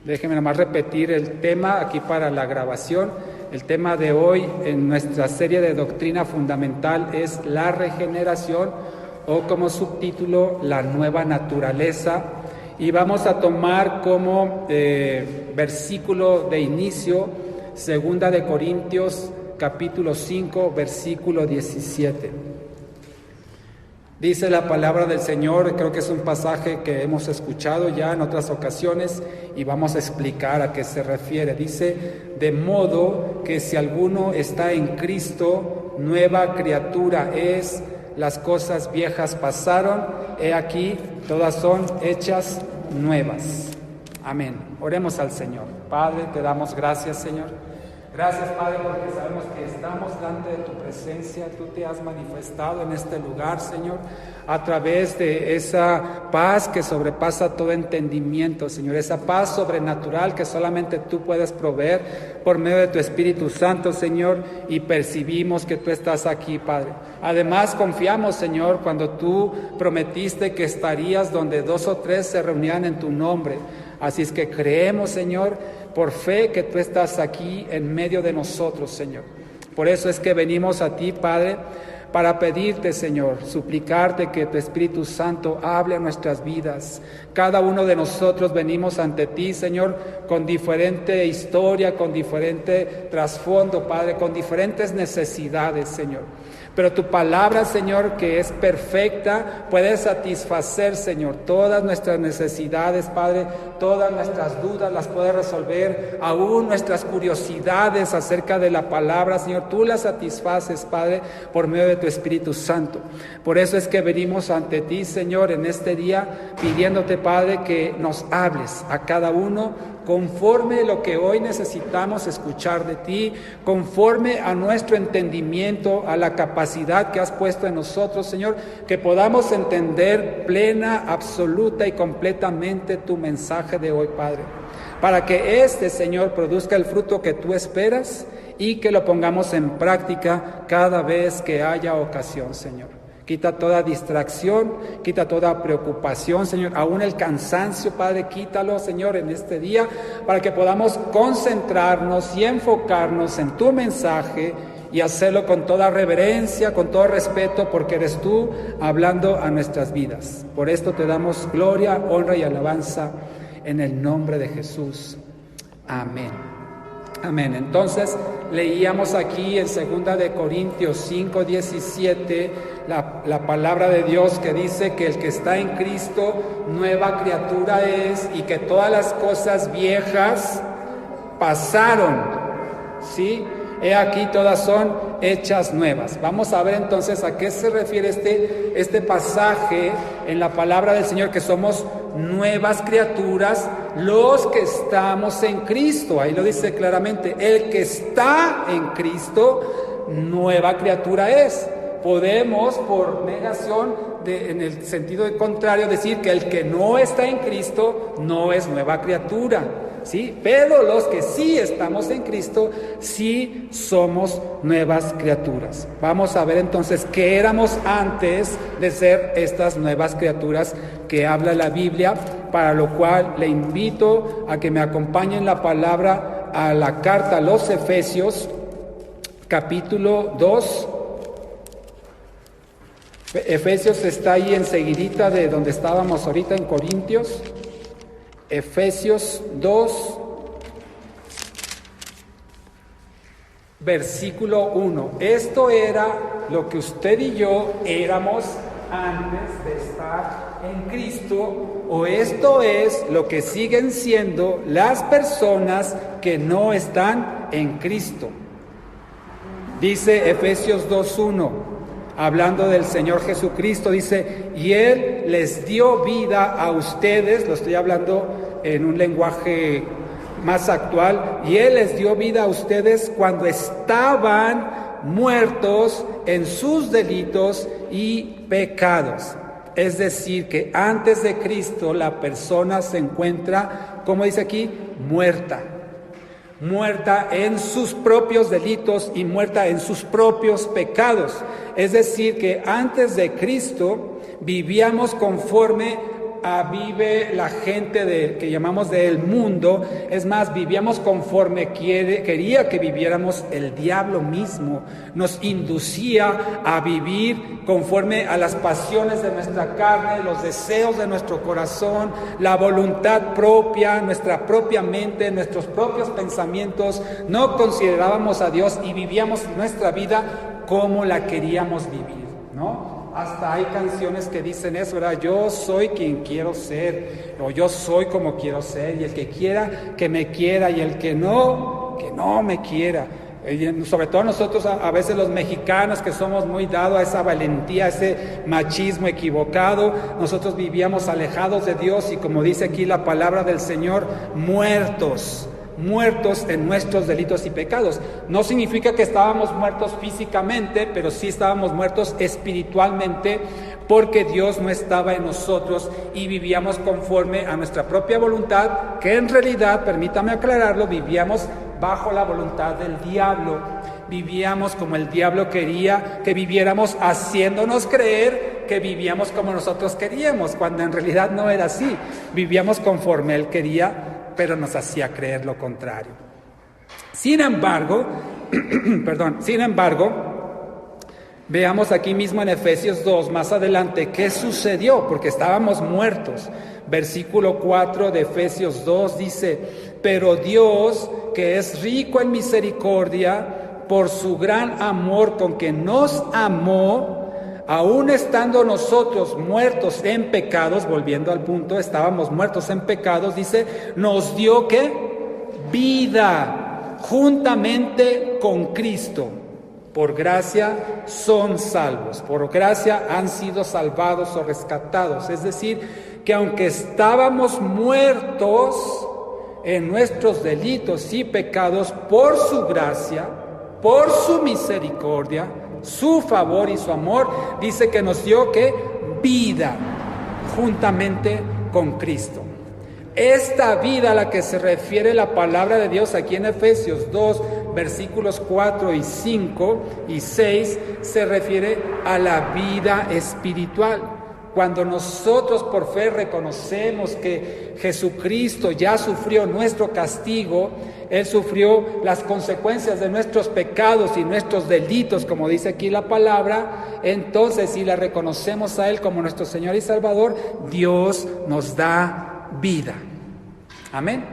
Déjenme nomás repetir el tema aquí para la grabación. El tema de hoy en nuestra serie de doctrina fundamental es la regeneración, o como subtítulo, la nueva naturaleza. Y vamos a tomar como versículo de inicio 2 de Corintios capítulo 5, versículo 17. Dice la palabra del Señor, creo que es un pasaje que hemos escuchado ya en otras ocasiones y vamos a explicar a qué se refiere. Dice, de modo que si alguno está en Cristo, nueva criatura es, las cosas viejas pasaron, he aquí, todas son hechas nuevas. Amén. Oremos al Señor. Padre, te damos gracias, Señor. Gracias, Padre, porque sabemos que estamos delante de tu presencia. Tú te has manifestado en este lugar, Señor, a través de esa paz que sobrepasa todo entendimiento, Señor. Esa paz sobrenatural que solamente tú puedes proveer por medio de tu Espíritu Santo, Señor, y percibimos que tú estás aquí, Padre. Además, confiamos, Señor, cuando tú prometiste que estarías donde 2 o 3 se reunían en tu nombre. Así es que creemos, Señor, por fe que tú estás aquí en medio de nosotros, Señor. Por eso es que venimos a ti, Padre, para pedirte, Señor, suplicarte que tu Espíritu Santo hable a nuestras vidas. Cada uno de nosotros venimos ante ti, Señor, con diferente historia, con diferente trasfondo, Padre, con diferentes necesidades, Señor. Pero tu palabra, Señor, que es perfecta, puede satisfacer, Señor, todas nuestras necesidades, Padre, todas nuestras dudas las puede resolver, aún nuestras curiosidades acerca de la palabra, Señor, tú las satisfaces, Padre, por medio de tu Espíritu Santo. Por eso es que venimos ante ti, Señor, en este día, pidiéndote, Padre, que nos hables a cada uno conforme lo que hoy necesitamos escuchar de ti, conforme a nuestro entendimiento, a la capacidad que has puesto en nosotros, Señor, que podamos entender plena, absoluta y completamente tu mensaje de hoy, Padre, para que este, Señor, produzca el fruto que tú esperas y que lo pongamos en práctica cada vez que haya ocasión, Señor. Quita toda distracción, quita toda preocupación, Señor, aún el cansancio, Padre, quítalo, Señor, en este día, para que podamos concentrarnos y enfocarnos en tu mensaje y hacerlo con toda reverencia, con todo respeto, porque eres tú hablando a nuestras vidas. Por esto te damos gloria, honra y alabanza en el nombre de Jesús. Amén. Amén. Entonces, leíamos aquí en 2 de Corintios 5, 17, la palabra de Dios que dice que el que está en Cristo, nueva criatura es, y que todas las cosas viejas pasaron, ¿sí? He aquí todas son hechas nuevas. Vamos a ver entonces a qué se refiere este pasaje en la palabra del Señor, que somos nuevas criaturas, los que estamos en Cristo. Ahí lo dice claramente, el que está en Cristo, nueva criatura es. Podemos, por negación, en el sentido contrario, decir que el que no está en Cristo no es nueva criatura, ¿sí? Pero los que sí estamos en Cristo, sí somos nuevas criaturas. Vamos a ver entonces qué éramos antes de ser estas nuevas criaturas que habla la Biblia, para lo cual le invito a que me acompañen la palabra a la carta a los Efesios, capítulo 2. Efesios está ahí enseguidita de donde estábamos ahorita en Corintios. Efesios 2, versículo 1. Esto era lo que usted y yo éramos antes de estar en Cristo, o esto es lo que siguen siendo las personas que no están en Cristo. Dice Efesios 2:1, hablando del Señor Jesucristo, dice, y Él les dio vida a ustedes, lo estoy hablando en un lenguaje más actual, y Él les dio vida a ustedes cuando estaban muertos en sus delitos y pecados. Es decir, que antes de Cristo la persona se encuentra, como dice aquí, muerta en sus propios delitos y muerta en sus propios pecados. Es decir, que antes de Cristo vivíamos conforme vive la gente que llamamos del mundo. Es más, vivíamos conforme quería que viviéramos. El diablo mismo nos inducía a vivir conforme a las pasiones de nuestra carne, los deseos de nuestro corazón, la voluntad propia, nuestra propia mente, nuestros propios pensamientos. No considerábamos a Dios y vivíamos nuestra vida como la queríamos vivir, ¿no? Hasta hay canciones que dicen eso, ¿verdad? Yo soy quien quiero ser, o yo soy como quiero ser, y el que quiera, que me quiera, y el que no me quiera. Sobre todo nosotros, a veces los mexicanos, que somos muy dados a esa valentía, a ese machismo equivocado, nosotros vivíamos alejados de Dios y, como dice aquí la palabra del Señor, muertos en nuestros delitos y pecados. No significa que estábamos muertos físicamente, pero sí estábamos muertos espiritualmente, porque Dios no estaba en nosotros y vivíamos conforme a nuestra propia voluntad, que en realidad, permítame aclararlo, vivíamos bajo la voluntad del diablo. Vivíamos como el diablo quería que viviéramos, haciéndonos creer que vivíamos como nosotros queríamos, cuando en realidad no era así. Vivíamos conforme él quería, pero nos hacía creer lo contrario. Sin embargo, veamos aquí mismo en Efesios 2, más adelante, qué sucedió, porque estábamos muertos. Versículo 4 de Efesios 2 dice: pero Dios, que es rico en misericordia, por su gran amor con que nos amó, aún estando nosotros muertos en pecados, volviendo al punto, estábamos muertos en pecados, dice, nos dio ¿qué? Vida, juntamente con Cristo. Por gracia son salvos, por gracia han sido salvados o rescatados. Es decir, que aunque estábamos muertos en nuestros delitos y pecados, por su gracia, por su misericordia, su favor y su amor, dice que nos dio ¿qué? Vida, juntamente con Cristo. Esta vida a la que se refiere la palabra de Dios aquí en Efesios 2, versículos 4 y 5 y 6, se refiere a la vida espiritual. Cuando nosotros por fe reconocemos que Jesucristo ya sufrió nuestro castigo, Él sufrió las consecuencias de nuestros pecados y nuestros delitos, como dice aquí la palabra, entonces si le reconocemos a Él como nuestro Señor y Salvador, Dios nos da vida. Amén.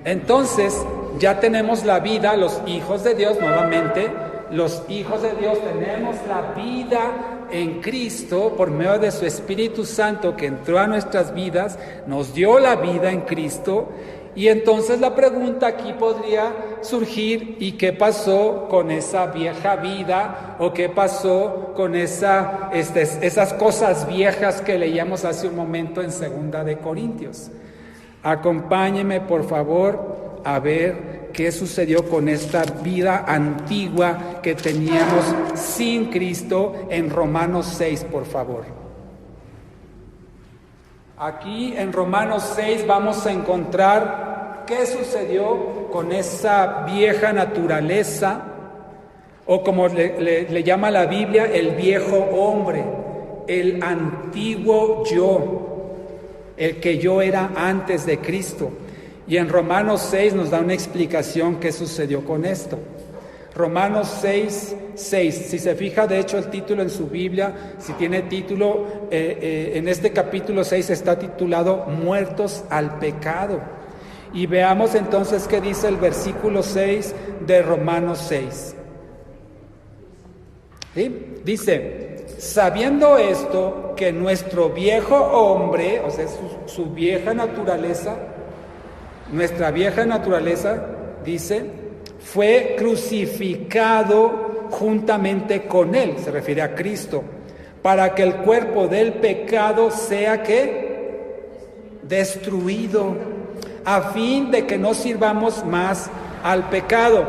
Entonces ya tenemos la vida, los hijos de Dios, nuevamente, los hijos de Dios tenemos la vida en Cristo por medio de su Espíritu Santo que entró a nuestras vidas, nos dio la vida en Cristo. Y entonces la pregunta aquí podría surgir: ¿y qué pasó con esa vieja vida? ¿O qué pasó con esas cosas viejas que leíamos hace un momento en 2 de Corintios? Acompáñeme por favor a ver qué sucedió con esta vida antigua que teníamos sin Cristo en Romanos 6, por favor. Aquí en Romanos 6 vamos a encontrar qué sucedió con esa vieja naturaleza, o como le llama la Biblia, el viejo hombre, el antiguo yo, el que yo era antes de Cristo. Y en Romanos 6 nos da una explicación qué sucedió con esto. Romanos 6, si se fija de hecho el título en su Biblia, si tiene título, en este capítulo 6 está titulado Muertos al pecado. Y veamos entonces qué dice el versículo 6 de Romanos 6. ¿Sí? Dice: sabiendo esto, que nuestro viejo hombre, o sea, su vieja naturaleza, nuestra vieja naturaleza, dice, fue crucificado juntamente con Él, se refiere a Cristo, para que el cuerpo del pecado sea ¿qué? Destruido, a fin de que no sirvamos más al pecado.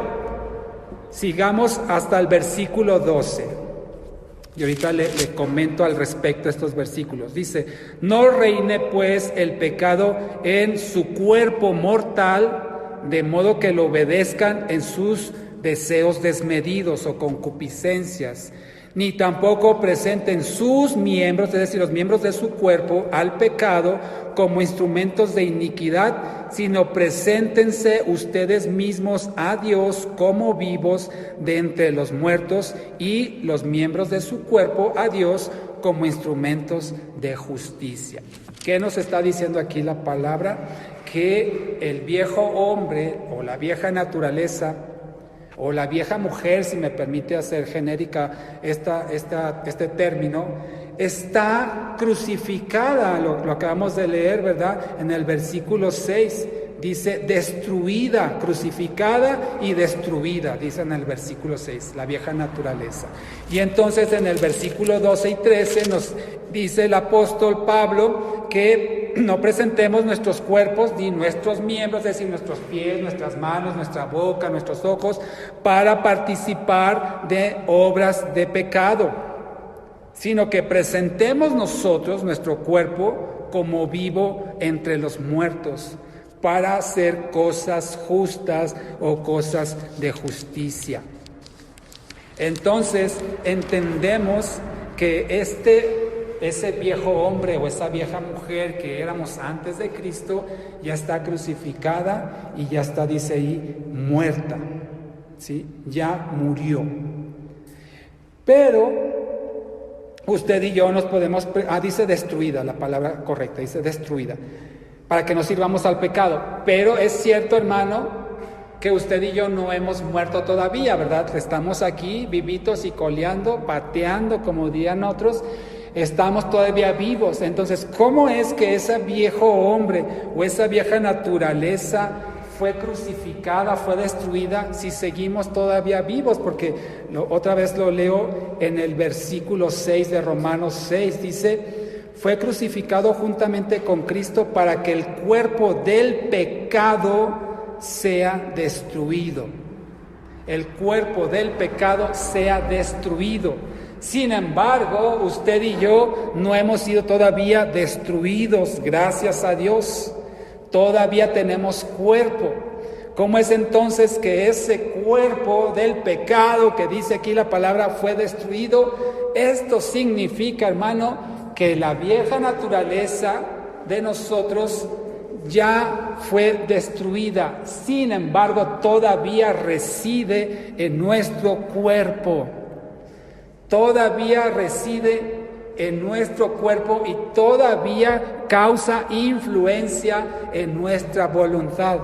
Sigamos hasta el versículo 12. Y ahorita le comento al respecto a estos versículos. Dice: no reine pues el pecado en su cuerpo mortal, de modo que lo obedezcan en sus deseos desmedidos o concupiscencias, ni tampoco presenten sus miembros, es decir, los miembros de su cuerpo, al pecado como instrumentos de iniquidad, sino preséntense ustedes mismos a Dios como vivos de entre los muertos y los miembros de su cuerpo a Dios como instrumentos de justicia. ¿Qué nos está diciendo aquí la palabra? Que el viejo hombre o la vieja naturaleza o la vieja mujer, si me permite hacer genérica este término, está crucificada, lo acabamos de leer, ¿verdad? En el versículo 6, dice destruida, crucificada y destruida, dice en el versículo 6, la vieja naturaleza. Y entonces en el versículo 12 y 13 nos dice el apóstol Pablo que no presentemos nuestros cuerpos ni nuestros miembros, es decir, nuestros pies, nuestras manos, nuestra boca, nuestros ojos, para participar de obras de pecado, sino que presentemos nosotros nuestro cuerpo como vivo entre los muertos, para hacer cosas justas o cosas de justicia. Entonces entendemos que ese viejo hombre o esa vieja mujer que éramos antes de Cristo ya está crucificada y ya está, dice ahí, muerta, ¿sí? Ya murió. Pero usted y yo nos podemos, dice destruida, la palabra correcta, dice destruida, para que no sirvamos al pecado. Pero es cierto, hermano, que usted y yo no hemos muerto todavía, ¿verdad? Estamos aquí vivitos y coleando, pateando, como dirían otros. Estamos todavía vivos. Entonces, ¿cómo es que ese viejo hombre o esa vieja naturaleza fue crucificada, fue destruida, si seguimos todavía vivos? Porque otra vez lo leo en el versículo 6 de Romanos 6, dice: fue crucificado juntamente con Cristo para que el cuerpo del pecado sea destruido. El cuerpo del pecado sea destruido. Sin embargo, usted y yo no hemos sido todavía destruidos, gracias a Dios. Todavía tenemos cuerpo. ¿Cómo es entonces que ese cuerpo del pecado que dice aquí la palabra fue destruido? Esto significa, hermano, que la vieja naturaleza de nosotros ya fue destruida. Sin embargo, todavía reside en nuestro cuerpo. Todavía reside en nuestro cuerpo y todavía causa influencia en nuestra voluntad.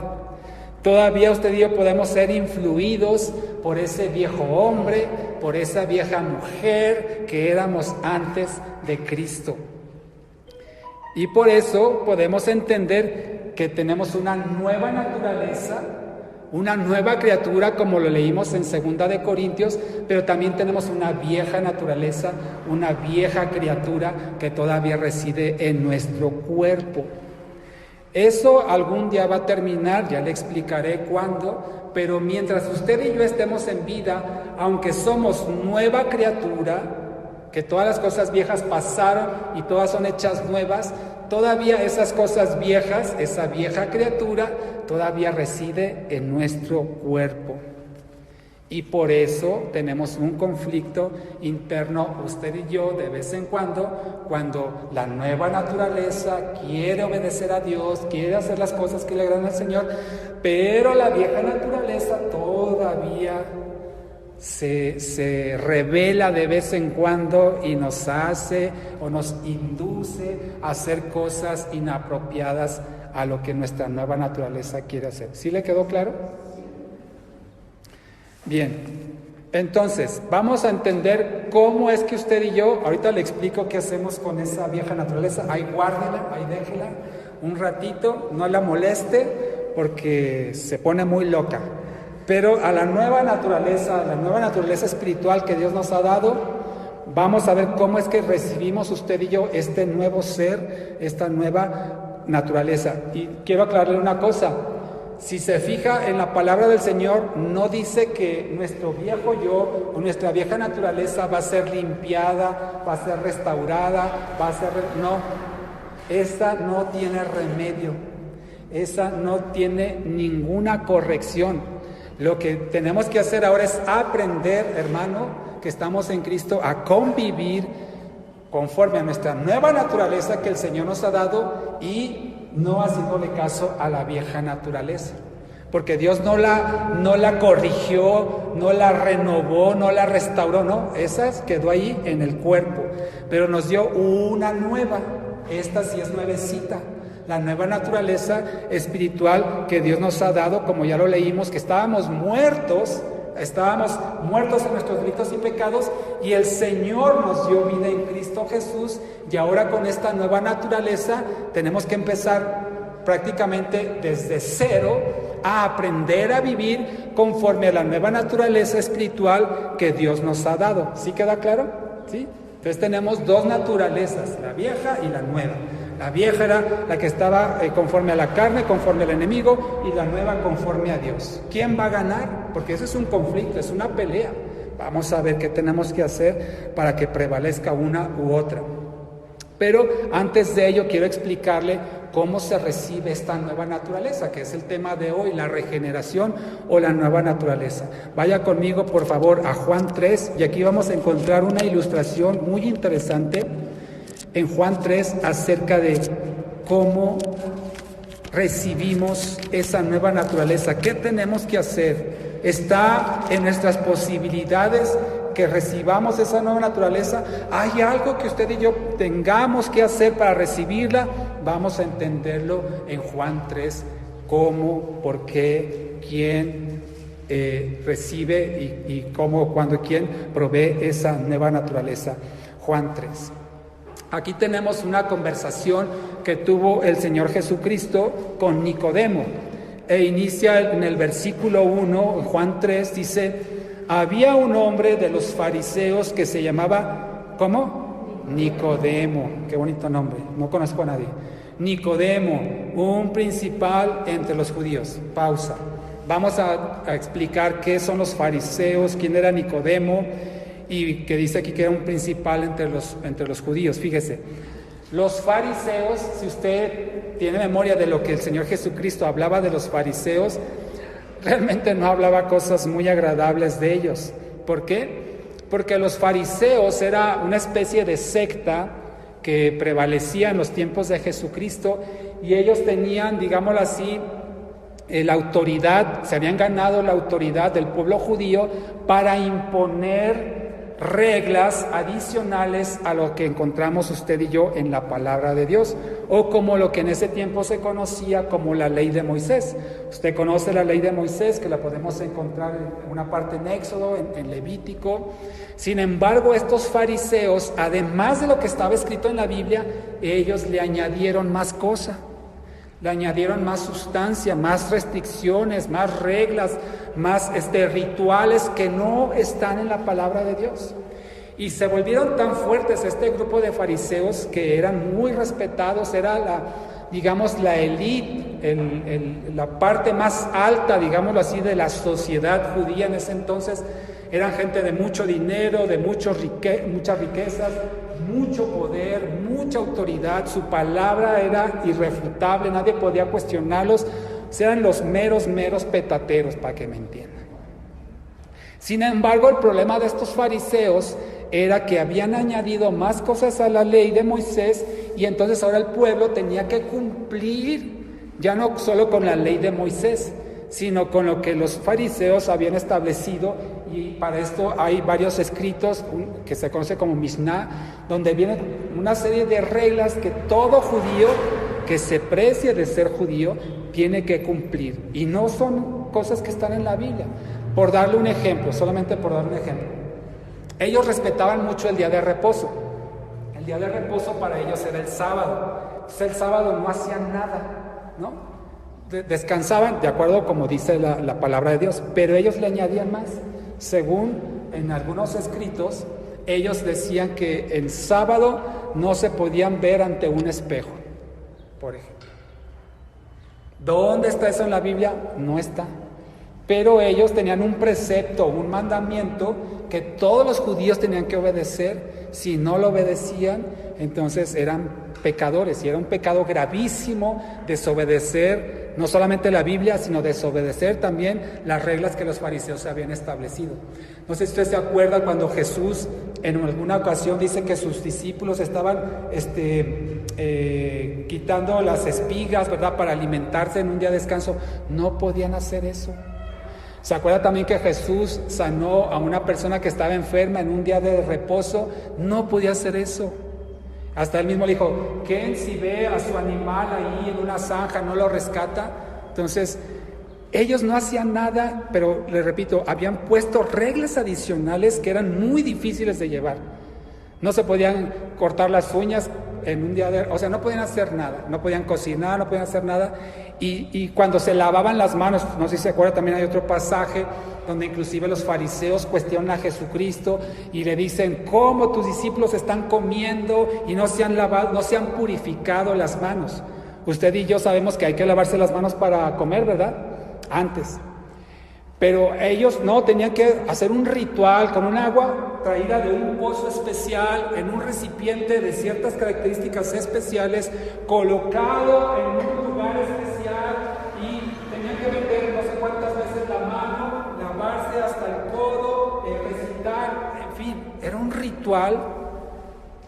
Todavía usted y yo podemos ser influidos por ese viejo hombre, por esa vieja mujer que éramos antes de Cristo. Y por eso podemos entender que tenemos una nueva naturaleza, una nueva criatura, como lo leímos en 2 de Corintios, pero también tenemos una vieja naturaleza, una vieja criatura que todavía reside en nuestro cuerpo. Eso algún día va a terminar, ya le explicaré cuándo, pero mientras usted y yo estemos en vida, aunque somos nueva criatura, que todas las cosas viejas pasaron y todas son hechas nuevas, todavía esas cosas viejas, esa vieja criatura, todavía reside en nuestro cuerpo. Y por eso tenemos un conflicto interno, usted y yo, de vez en cuando la nueva naturaleza quiere obedecer a Dios, quiere hacer las cosas que le agradan al Señor, pero la vieja naturaleza todavía se revela de vez en cuando y nos hace o nos induce a hacer cosas inapropiadas a lo que nuestra nueva naturaleza quiere hacer. ¿Sí le quedó claro? Bien, entonces vamos a entender cómo es que usted y yo, ahorita le explico qué hacemos con esa vieja naturaleza. Ahí guárdela, ahí déjela un ratito, no la moleste porque se pone muy loca. Pero a la nueva naturaleza espiritual que Dios nos ha dado, vamos a ver cómo es que recibimos usted y yo este nuevo ser, esta nueva naturaleza. Y quiero aclararle una cosa: si se fija en la palabra del Señor, no dice que nuestro viejo yo o nuestra vieja naturaleza va a ser limpiada, va a ser restaurada, no, esa no tiene remedio, esa no tiene ninguna corrección. Lo que tenemos que hacer ahora es aprender, hermano, que estamos en Cristo, a convivir conforme a nuestra nueva naturaleza que el Señor nos ha dado y no haciéndole caso a la vieja naturaleza. Porque Dios no la corrigió, no la renovó, no la restauró, no. Esa quedó ahí en el cuerpo. Pero nos dio una nueva. Esta sí es nuevecita. La nueva naturaleza espiritual que Dios nos ha dado, como ya lo leímos, que estábamos muertos en nuestros delitos y pecados, y el Señor nos dio vida en Cristo Jesús, y ahora con esta nueva naturaleza tenemos que empezar prácticamente desde cero a aprender a vivir conforme a la nueva naturaleza espiritual que Dios nos ha dado. ¿Sí queda claro? ¿Sí? Entonces tenemos dos naturalezas, la vieja y la nueva. La vieja era la que estaba conforme a la carne, conforme al enemigo, y la nueva conforme a Dios. ¿Quién va a ganar? Porque eso es un conflicto, es una pelea. Vamos a ver qué tenemos que hacer para que prevalezca una u otra. Pero antes de ello quiero explicarle cómo se recibe esta nueva naturaleza, que es el tema de hoy, la regeneración o la nueva naturaleza. Vaya conmigo, por favor, a Juan 3, y aquí vamos a encontrar una ilustración muy interesante en Juan 3 acerca de cómo recibimos esa nueva naturaleza. ¿Qué tenemos que hacer? ¿Está en nuestras posibilidades que recibamos esa nueva naturaleza? ¿Hay algo que usted y yo tengamos que hacer para recibirla? Vamos a entenderlo en Juan 3, cómo, por qué, quién recibe y cómo, cuándo y quién provee esa nueva naturaleza. Juan 3. Aquí tenemos una conversación que tuvo el Señor Jesucristo con Nicodemo. E inicia en el versículo 1, Juan 3, dice: había un hombre de los fariseos que se llamaba, ¿cómo? Nicodemo. Qué bonito nombre, no conozco a nadie. Nicodemo, un principal entre los judíos. Pausa. Vamos a explicar qué son los fariseos, quién era Nicodemo, y que dice aquí que era un principal entre los judíos. Fíjese, los fariseos, si usted tiene memoria de lo que el Señor Jesucristo hablaba de los fariseos, realmente no hablaba cosas muy agradables de ellos. ¿Por qué? Porque los fariseos era una especie de secta que prevalecía en los tiempos de Jesucristo, y ellos tenían, digámoslo así, la autoridad, se habían ganado la autoridad del pueblo judío para imponer reglas adicionales a lo que encontramos usted y yo en la palabra de Dios, o como lo que en ese tiempo se conocía como la ley de Moisés. Usted conoce la ley de Moisés, que la podemos encontrar en una parte en Éxodo, en Levítico. Sin embargo, estos fariseos, además de lo que estaba escrito en la Biblia, ellos le añadieron más cosas. Le añadieron más sustancia, más restricciones, más reglas, más rituales que no están en la palabra de Dios. Y se volvieron tan fuertes este grupo de fariseos que eran muy respetados, era la élite, la parte más alta, digámoslo así, de la sociedad judía en ese entonces. Eran gente de mucho dinero, de muchas riquezas, mucho poder, mucha autoridad. Su palabra era irrefutable, nadie podía cuestionarlos. Eran los meros petateros, para que me entiendan. Sin embargo, el problema de estos fariseos era que habían añadido más cosas a la ley de Moisés, y entonces ahora el pueblo tenía que cumplir ya no solo con la ley de Moisés, sino con lo que los fariseos habían establecido. Y para esto hay varios escritos que se conoce como Mishnah, donde viene una serie de reglas que todo judío que se precie de ser judío tiene que cumplir, y no son cosas que están en la Biblia. Por darle un ejemplo, solamente por darle un ejemplo, ellos respetaban mucho el día de reposo. El día de reposo para ellos era el sábado. Entonces el sábado no hacían nada, ¿no? Descansaban, de acuerdo como dice la palabra de Dios, pero ellos le añadían más. Según en algunos escritos, ellos decían que el sábado no se podían ver ante un espejo, por ejemplo. ¿Dónde está eso en la Biblia? No está. Pero ellos tenían un precepto, un mandamiento que todos los judíos tenían que obedecer. Si no lo obedecían, entonces eran pecadores, y era un pecado gravísimo desobedecer no solamente la Biblia, sino desobedecer también las reglas que los fariseos habían establecido. No sé si usted se acuerda cuando Jesús en alguna ocasión dice que sus discípulos estaban quitando las espigas, ¿verdad?, para alimentarse en un día de descanso. No podían hacer eso. ¿Se acuerda también que Jesús sanó a una persona que estaba enferma en un día de reposo? No podía hacer eso. Hasta él mismo le dijo, ¿quién si ve a su animal ahí en una zanja no lo rescata? Entonces, ellos no hacían nada, pero les repito, habían puesto reglas adicionales que eran muy difíciles de llevar. No se podían cortar las uñas en un día o sea, no podían hacer nada, no podían cocinar, no podían hacer nada. Y cuando se lavaban las manos, no sé si se acuerda, también hay otro pasaje donde inclusive los fariseos cuestionan a Jesucristo y le dicen, ¿cómo tus discípulos están comiendo y no se han lavado, no se han purificado las manos? Usted y yo sabemos que hay que lavarse las manos para comer, ¿verdad? Antes. Pero ellos no, tenían que hacer un ritual con un agua traída de un pozo especial, en un recipiente de ciertas características especiales, colocado en un lugar especial, y tenían que meter no sé cuántas veces la mano, lavarse hasta el codo, recitar, en fin, era un ritual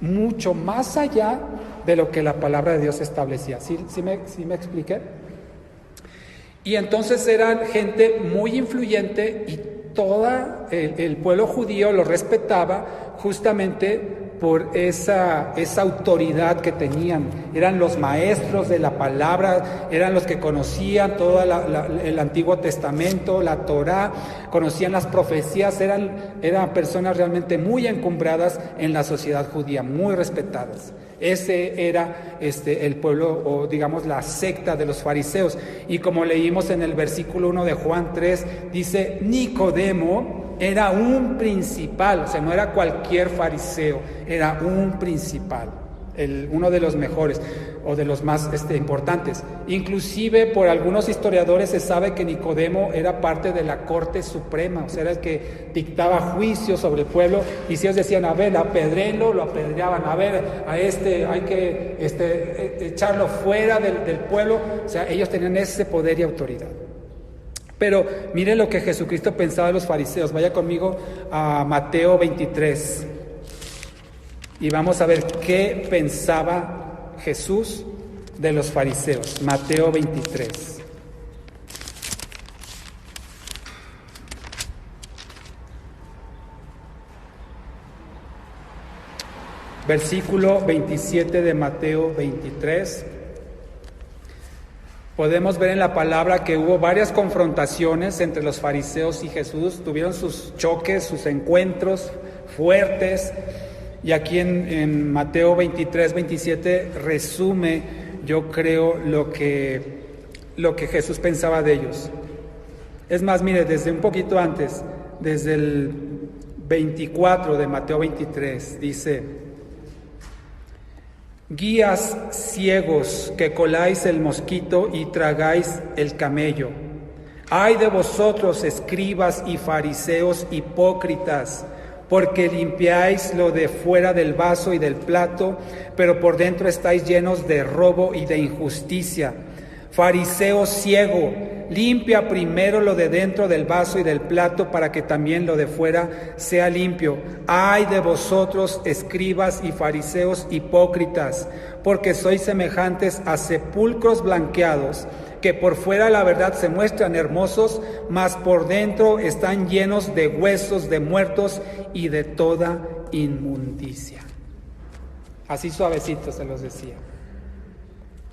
mucho más allá de lo que la palabra de Dios establecía. ¿Sí me expliqué? Y entonces eran gente muy influyente y todo el pueblo judío lo respetaba justamente por esa autoridad que tenían. Eran los maestros de la palabra, eran los que conocían todo el Antiguo Testamento, la Torá, conocían las profecías, eran personas realmente muy encumbradas en la sociedad judía, muy respetadas. Ese era el pueblo, o digamos la secta de los fariseos. Y como leímos en el versículo 1 de Juan 3, dice, Nicodemo era un principal, o sea, no era cualquier fariseo, era un principal, uno de los mejores o de los más importantes. Inclusive por algunos historiadores se sabe que Nicodemo era parte de la corte suprema, o sea, era el que dictaba juicios sobre el pueblo, y si ellos decían, a ver, apedréenlo, lo apedreaban, a ver, a hay que echarlo fuera del pueblo, o sea, ellos tenían ese poder y autoridad. Pero mire lo que Jesucristo pensaba de los fariseos. Vaya conmigo a Mateo 23 y vamos a ver qué pensaba Jesús de los fariseos. Mateo 23. Versículo 27 de Mateo 23. Podemos ver en la palabra que hubo varias confrontaciones entre los fariseos y Jesús. Tuvieron sus choques, sus encuentros fuertes. Y aquí en Mateo 23, 27 resume, yo creo, lo que Jesús pensaba de ellos. Es más, mire, desde un poquito antes, desde el 24 de Mateo 23, dice: guías ciegos que coláis el mosquito y tragáis el camello. Ay de vosotros, escribas y fariseos hipócritas, porque limpiáis lo de fuera del vaso y del plato, pero por dentro estáis llenos de robo y de injusticia. Fariseo ciego, limpia primero lo de dentro del vaso y del plato para que también lo de fuera sea limpio. Ay de vosotros, escribas y fariseos hipócritas, porque sois semejantes a sepulcros blanqueados, que por fuera la verdad se muestran hermosos, mas por dentro están llenos de huesos de muertos y de toda inmundicia. Así suavecito se los decía.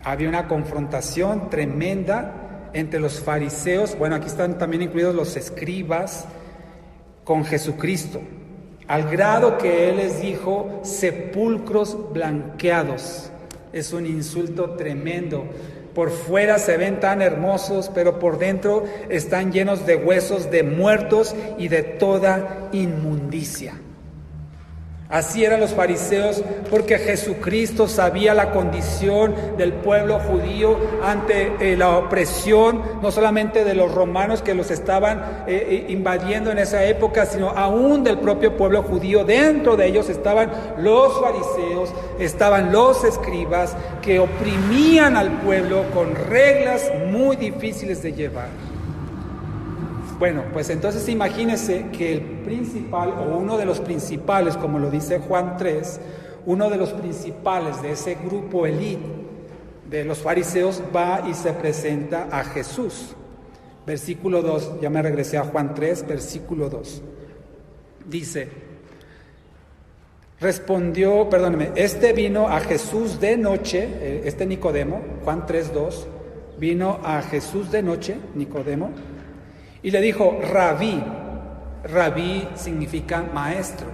Había una confrontación tremenda entre los fariseos, bueno, aquí están también incluidos los escribas, con Jesucristo, al grado que Él les dijo sepulcros blanqueados. Es un insulto tremendo. Por fuera se ven tan hermosos, pero por dentro están llenos de huesos de muertos y de toda inmundicia. Así eran los fariseos, porque Jesucristo sabía la condición del pueblo judío ante la opresión, no solamente de los romanos que los estaban invadiendo en esa época, sino aún del propio pueblo judío. Dentro de ellos estaban los fariseos, estaban los escribas, que oprimían al pueblo con reglas muy difíciles de llevar. Bueno, pues entonces imagínense que el principal, o uno de los principales, como lo dice Juan 3, uno de los principales de ese grupo elite de los fariseos va y se presenta a Jesús. Versículo 2, ya me regresé a Juan 3, versículo 2. Dice, este vino a Jesús de noche, Nicodemo, Juan 3, 2, vino a Jesús de noche, Nicodemo, y le dijo, Rabí significa maestro.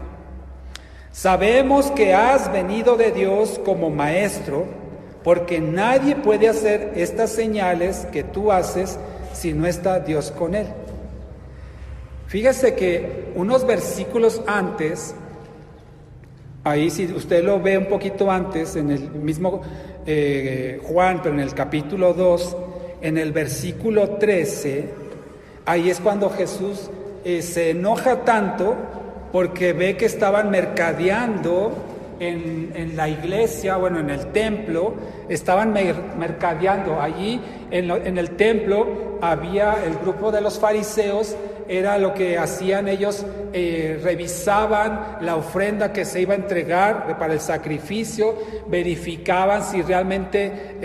Sabemos que has venido de Dios como maestro, porque nadie puede hacer estas señales que tú haces si no está Dios con él. Fíjese que unos versículos antes, ahí si usted lo ve un poquito antes, en el mismo Juan, pero en el capítulo 2, en el versículo 13, ahí es cuando Jesús se enoja tanto porque ve que estaban mercadeando en la iglesia, bueno, en el templo, estaban mercadeando. Allí en el templo había el grupo de los fariseos, era lo que hacían ellos, revisaban la ofrenda que se iba a entregar para el sacrificio, verificaban si realmente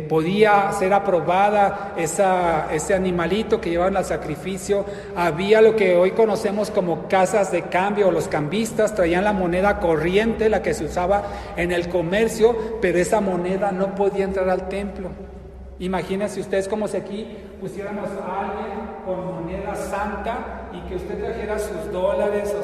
podía ser aprobada ese animalito que llevaban al sacrificio. Había lo que hoy conocemos como casas de cambio, los cambistas traían la moneda corriente, la que se usaba en el comercio, pero esa moneda no podía entrar al templo. Imagínense ustedes como si aquí pusiéramos a alguien con moneda santa y que usted trajera sus dólares o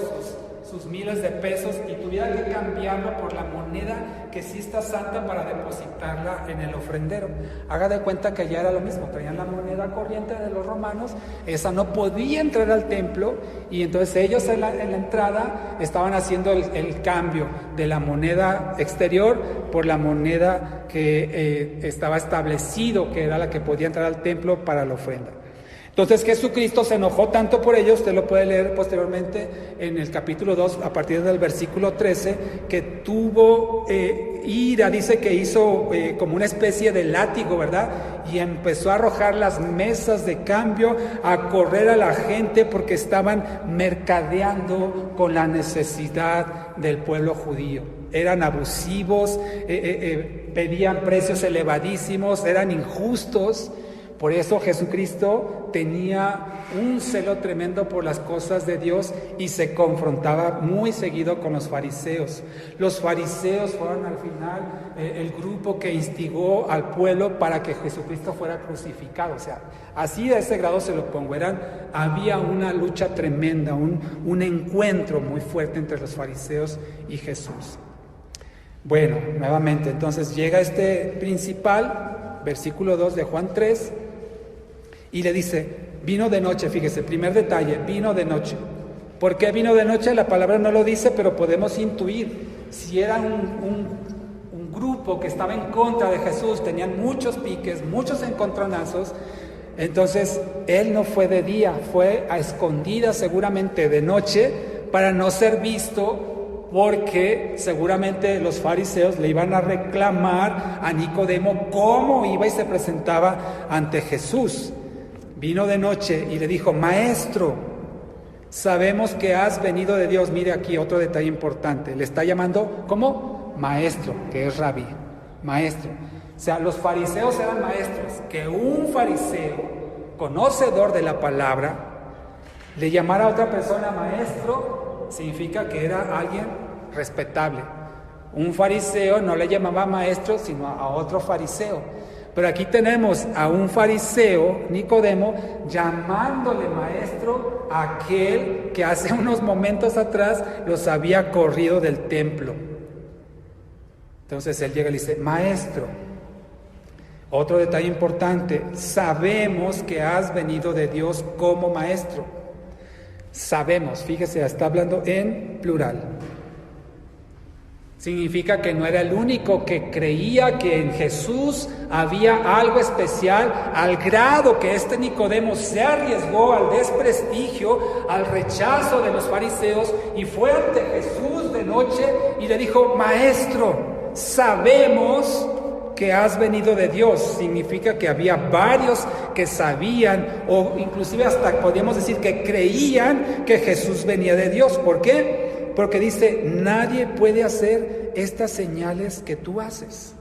sus miles de pesos y tuviera que cambiarlo por la moneda que sí está santa para depositarla en el ofrendero. Haga de cuenta que ya era lo mismo, traían la moneda corriente de los romanos, esa no podía entrar al templo, y entonces ellos en la entrada estaban haciendo el cambio de la moneda exterior por la moneda que estaba establecido, que era la que podía entrar al templo para la ofrenda. Entonces Jesucristo se enojó tanto por ello, usted lo puede leer posteriormente en el capítulo 2, a partir del versículo 13, que tuvo ira, dice que hizo como una especie de látigo, ¿verdad? Y empezó a arrojar las mesas de cambio, a correr a la gente porque estaban mercadeando con la necesidad del pueblo judío. Eran abusivos, pedían precios elevadísimos, eran injustos. Por eso Jesucristo tenía un celo tremendo por las cosas de Dios y se confrontaba muy seguido con los fariseos. Los fariseos fueron al final el grupo que instigó al pueblo para que Jesucristo fuera crucificado. O sea, así de ese grado se lo pongo. Había una lucha tremenda, un encuentro muy fuerte entre los fariseos y Jesús. Bueno, nuevamente, entonces llega este principal, versículo 2 de Juan 3, y le dice, vino de noche, fíjese, primer detalle, vino de noche. ¿Por qué vino de noche? La palabra no lo dice, pero podemos intuir. Si era un grupo que estaba en contra de Jesús, tenían muchos piques, muchos encontronazos, entonces él no fue de día, fue a escondidas seguramente de noche para no ser visto, porque seguramente los fariseos le iban a reclamar a Nicodemo cómo iba y se presentaba ante Jesús. Vino de noche y le dijo, maestro, sabemos que has venido de Dios. Mire aquí otro detalle importante, le está llamando ¿cómo? Maestro, que es rabí, maestro. O sea, los fariseos eran maestros. Que un fariseo, conocedor de la palabra, le llamara a otra persona maestro, significa que era alguien respetable. Un fariseo no le llamaba maestro, sino a otro fariseo. Pero aquí tenemos a un fariseo, Nicodemo, llamándole maestro a aquel que hace unos momentos atrás los había corrido del templo. Entonces él llega y le dice, maestro. Otro detalle importante, sabemos que has venido de Dios como maestro. Sabemos, fíjese, está hablando en plural. Significa que no era el único que creía que en Jesús había algo especial, al grado que este Nicodemo se arriesgó al desprestigio, al rechazo de los fariseos y fue ante Jesús de noche y le dijo: Maestro, sabemos que has venido de Dios. Significa que había varios que sabían, o inclusive hasta podríamos decir que creían que Jesús venía de Dios. ¿Por qué? Porque dice: nadie puede hacer estas señales que tú haces.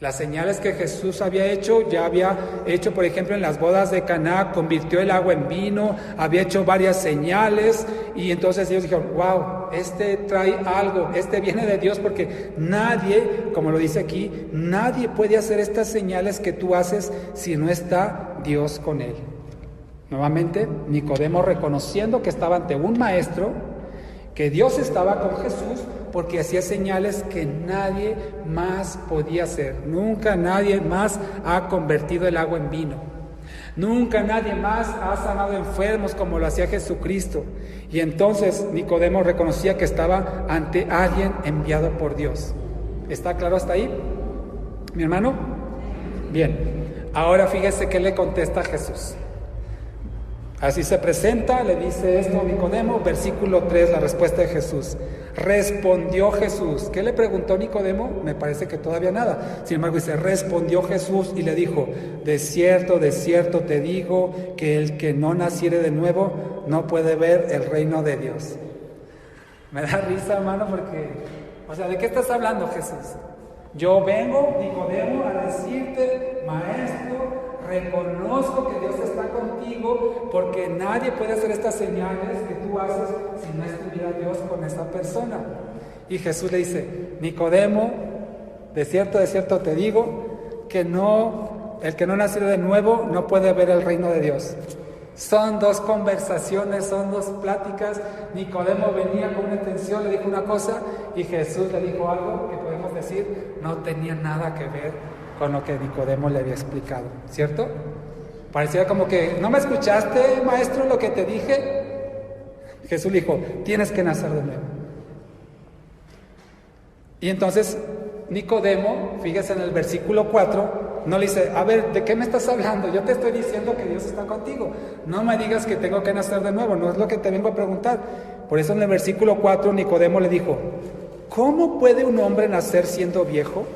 Las señales que Jesús había hecho, ya había hecho, por ejemplo, en las bodas de Caná, convirtió el agua en vino, había hecho varias señales, y entonces ellos dijeron: wow, este trae algo, este viene de Dios, porque nadie, como lo dice aquí, nadie puede hacer estas señales que tú haces si no está Dios con él. Nuevamente, Nicodemo reconociendo que estaba ante un maestro, que Dios estaba con Jesús, porque hacía señales que nadie más podía hacer. Nunca nadie más ha convertido el agua en vino. Nunca nadie más ha sanado enfermos como lo hacía Jesucristo. Y entonces Nicodemo reconocía que estaba ante alguien enviado por Dios. ¿Está claro hasta ahí, mi hermano? Bien, ahora fíjese qué le contesta Jesús. Así se presenta, le dice esto a Nicodemo, versículo 3, la respuesta de Jesús. Respondió Jesús. ¿Qué le preguntó Nicodemo? Me parece que todavía nada. Sin embargo dice: respondió Jesús y le dijo: de cierto te digo, que el que no naciere de nuevo no puede ver el reino de Dios. Me da risa, hermano, porque, ¿de qué estás hablando, Jesús? Yo vengo, Nicodemo, a decirte: maestro, reconozco que Dios está contigo, porque nadie puede hacer estas señales que tú haces si no estuviera Dios con esa persona. Y Jesús le dice: Nicodemo, de cierto te digo, que el que no nació de nuevo no puede ver el reino de Dios. Son dos conversaciones, son dos pláticas. Nicodemo venía con una intención, le dijo una cosa, y Jesús le dijo algo que podemos decir no tenía nada que ver con lo que Nicodemo le había explicado, ¿cierto? Parecía como que: ¿no me escuchaste, maestro, lo que te dije? Jesús le dijo: tienes que nacer de nuevo. Y entonces Nicodemo, fíjese en el versículo 4, no le dice: a ver, ¿de qué me estás hablando? Yo te estoy diciendo que Dios está contigo. No me digas que tengo que nacer de nuevo, no es lo que te vengo a preguntar. Por eso en el versículo 4 Nicodemo le dijo: ¿cómo puede un hombre nacer siendo viejo?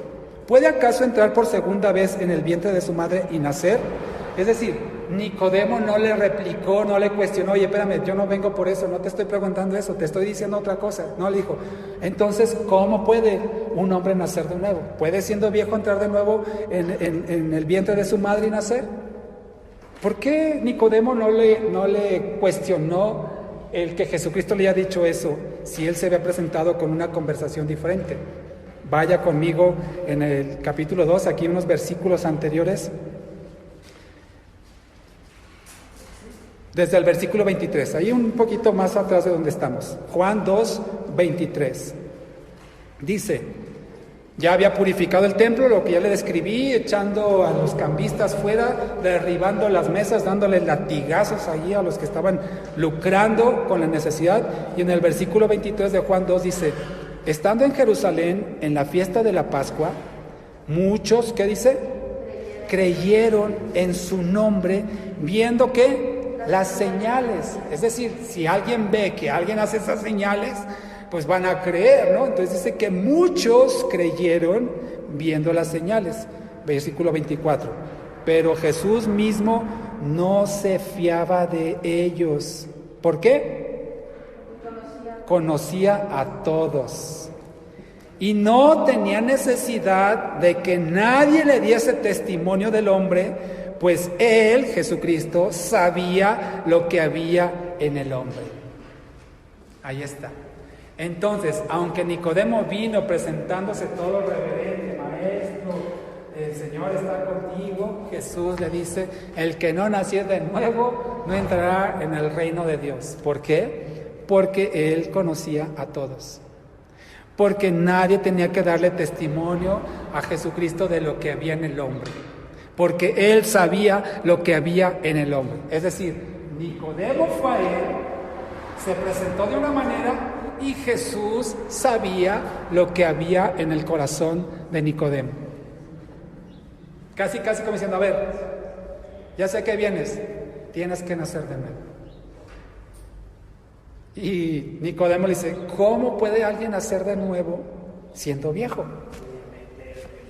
¿Puede acaso entrar por segunda vez en el vientre de su madre y nacer? Es decir, Nicodemo no le replicó, no le cuestionó: oye, espérame, yo no vengo por eso, no te estoy preguntando eso, te estoy diciendo otra cosa. No, le dijo: entonces, ¿cómo puede un hombre nacer de nuevo? ¿Puede siendo viejo entrar de nuevo en el vientre de su madre y nacer? ¿Por qué Nicodemo no le cuestionó el que Jesucristo le haya dicho eso, si él se había presentado con una conversación diferente? Vaya conmigo en el capítulo 2, aquí unos versículos anteriores. Desde el versículo 23, ahí un poquito más atrás de donde estamos. Juan 2, 23. Dice: ya había purificado el templo, lo que ya le describí, echando a los cambistas fuera, derribando las mesas, dándoles latigazos allí a los que estaban lucrando con la necesidad. Y en el versículo 23 de Juan 2 dice: estando en Jerusalén, en la fiesta de la Pascua, muchos, ¿qué dice? Creyeron en su nombre, viendo que las señales. Es decir, si alguien ve que alguien hace esas señales, pues van a creer, ¿no? Entonces dice que muchos creyeron viendo las señales. Versículo 24. Pero Jesús mismo no se fiaba de ellos. ¿Por qué? Conocía a todos y no tenía necesidad de que nadie le diese testimonio del hombre, pues él, Jesucristo, sabía lo que había en el hombre. Ahí está. Entonces, aunque Nicodemo vino presentándose todo reverente: maestro, el Señor está contigo, Jesús le dice: el que no nació de nuevo no entrará en el reino de Dios. ¿Por qué? Porque él conocía a todos. Porque nadie tenía que darle testimonio a Jesucristo de lo que había en el hombre. Porque él sabía lo que había en el hombre. Es decir, Nicodemo fue a él, se presentó de una manera, y Jesús sabía lo que había en el corazón de Nicodemo. Casi como diciendo, a ver, ya sé que vienes, tienes que nacer de nuevo. Y Nicodemo le dice, ¿cómo puede alguien nacer de nuevo siendo viejo?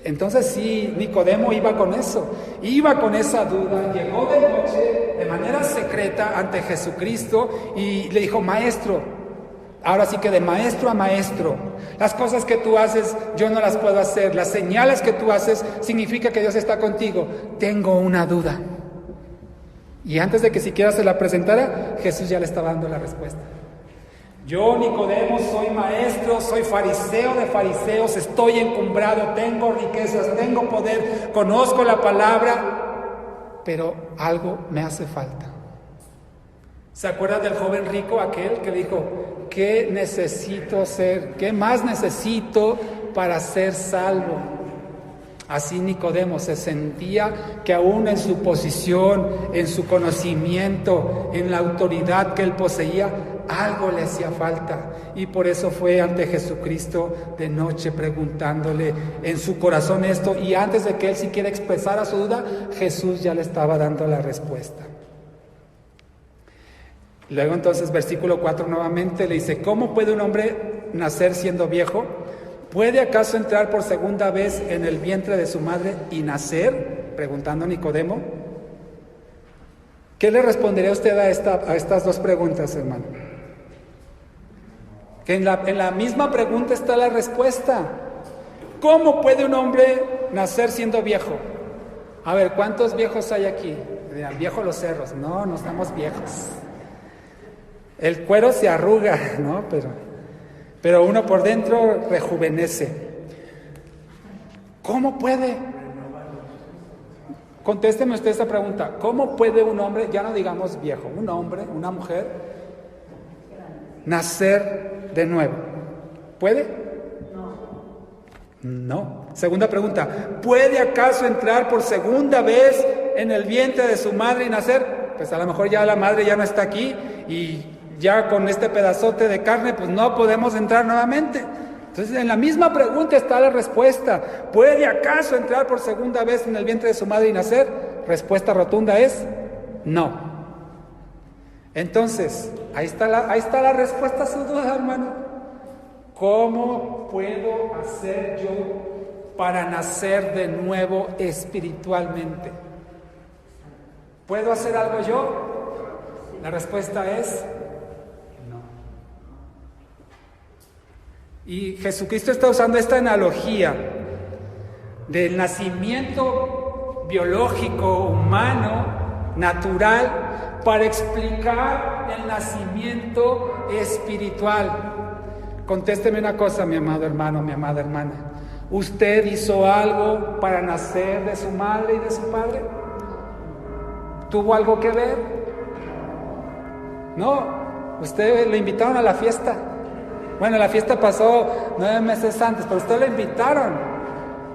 Entonces sí, Nicodemo iba con eso, iba con esa duda, llegó de noche de manera secreta ante Jesucristo y le dijo, maestro, ahora sí que de maestro a maestro, las cosas que tú haces yo no las puedo hacer, las señales que tú haces significa que Dios está contigo, tengo una duda. Y antes de que siquiera se la presentara, Jesús ya le estaba dando la respuesta. Yo, Nicodemo, soy maestro, soy fariseo de fariseos, estoy encumbrado, tengo riquezas, tengo poder, conozco la palabra, pero algo me hace falta. ¿Se acuerdan del joven rico aquel que dijo, ¿qué necesito hacer? ¿Qué más necesito para ser salvo? Así Nicodemo se sentía que aún en su posición, en su conocimiento, en la autoridad que él poseía, algo le hacía falta. Y por eso fue ante Jesucristo de noche preguntándole en su corazón esto. Y antes de que él siquiera expresara su duda, Jesús ya le estaba dando la respuesta. Luego entonces versículo 4 nuevamente le dice, ¿cómo puede un hombre nacer siendo viejo? ¿Puede acaso entrar por segunda vez en el vientre de su madre y nacer? Preguntando Nicodemo. ¿Qué le respondería usted a estas dos preguntas, hermano? Que en la misma pregunta está la respuesta. ¿Cómo puede un hombre nacer siendo viejo? A ver, ¿cuántos viejos hay aquí? Dirán, viejos los cerros. No, no estamos viejos. El cuero se arruga, ¿no? Pero uno por dentro rejuvenece. ¿Cómo puede? Contésteme usted esta pregunta. ¿Cómo puede un hombre, ya no digamos viejo, un hombre, una mujer, nacer de nuevo? ¿Puede? No. Segunda pregunta. ¿Puede acaso entrar por segunda vez en el vientre de su madre y nacer? Pues a lo mejor ya la madre ya no está aquí y ya con este pedazote de carne, pues no podemos entrar nuevamente. Entonces, en la misma pregunta está la respuesta. ¿Puede acaso entrar por segunda vez en el vientre de su madre y nacer? Respuesta rotunda es no. Entonces, ahí está la respuesta a su duda, hermano. ¿Cómo puedo hacer yo para nacer de nuevo espiritualmente? ¿Puedo hacer algo yo? La respuesta es y Jesucristo está usando esta analogía del nacimiento biológico, humano, natural, para explicar el nacimiento espiritual. Contésteme una cosa, mi amado hermano, mi amada hermana. ¿Usted hizo algo para nacer de su madre y de su padre? ¿Tuvo algo que ver? No, usted lo invitaron a la fiesta. Bueno, la fiesta pasó 9 meses antes, pero usted lo invitaron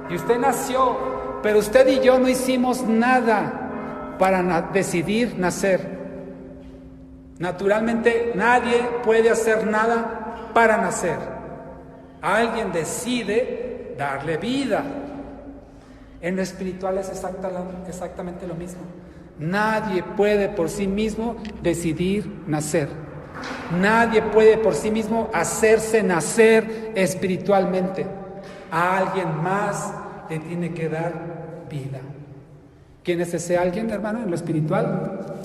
y usted nació, pero usted y yo no hicimos nada para decidir nacer. Naturalmente nadie puede hacer nada para nacer. Alguien decide darle vida. En lo espiritual es exactamente lo mismo. Nadie puede por sí mismo decidir nacer. Nadie puede por sí mismo hacerse nacer espiritualmente. A alguien más le tiene que dar vida. ¿Quién es ese alguien, hermano, en lo espiritual?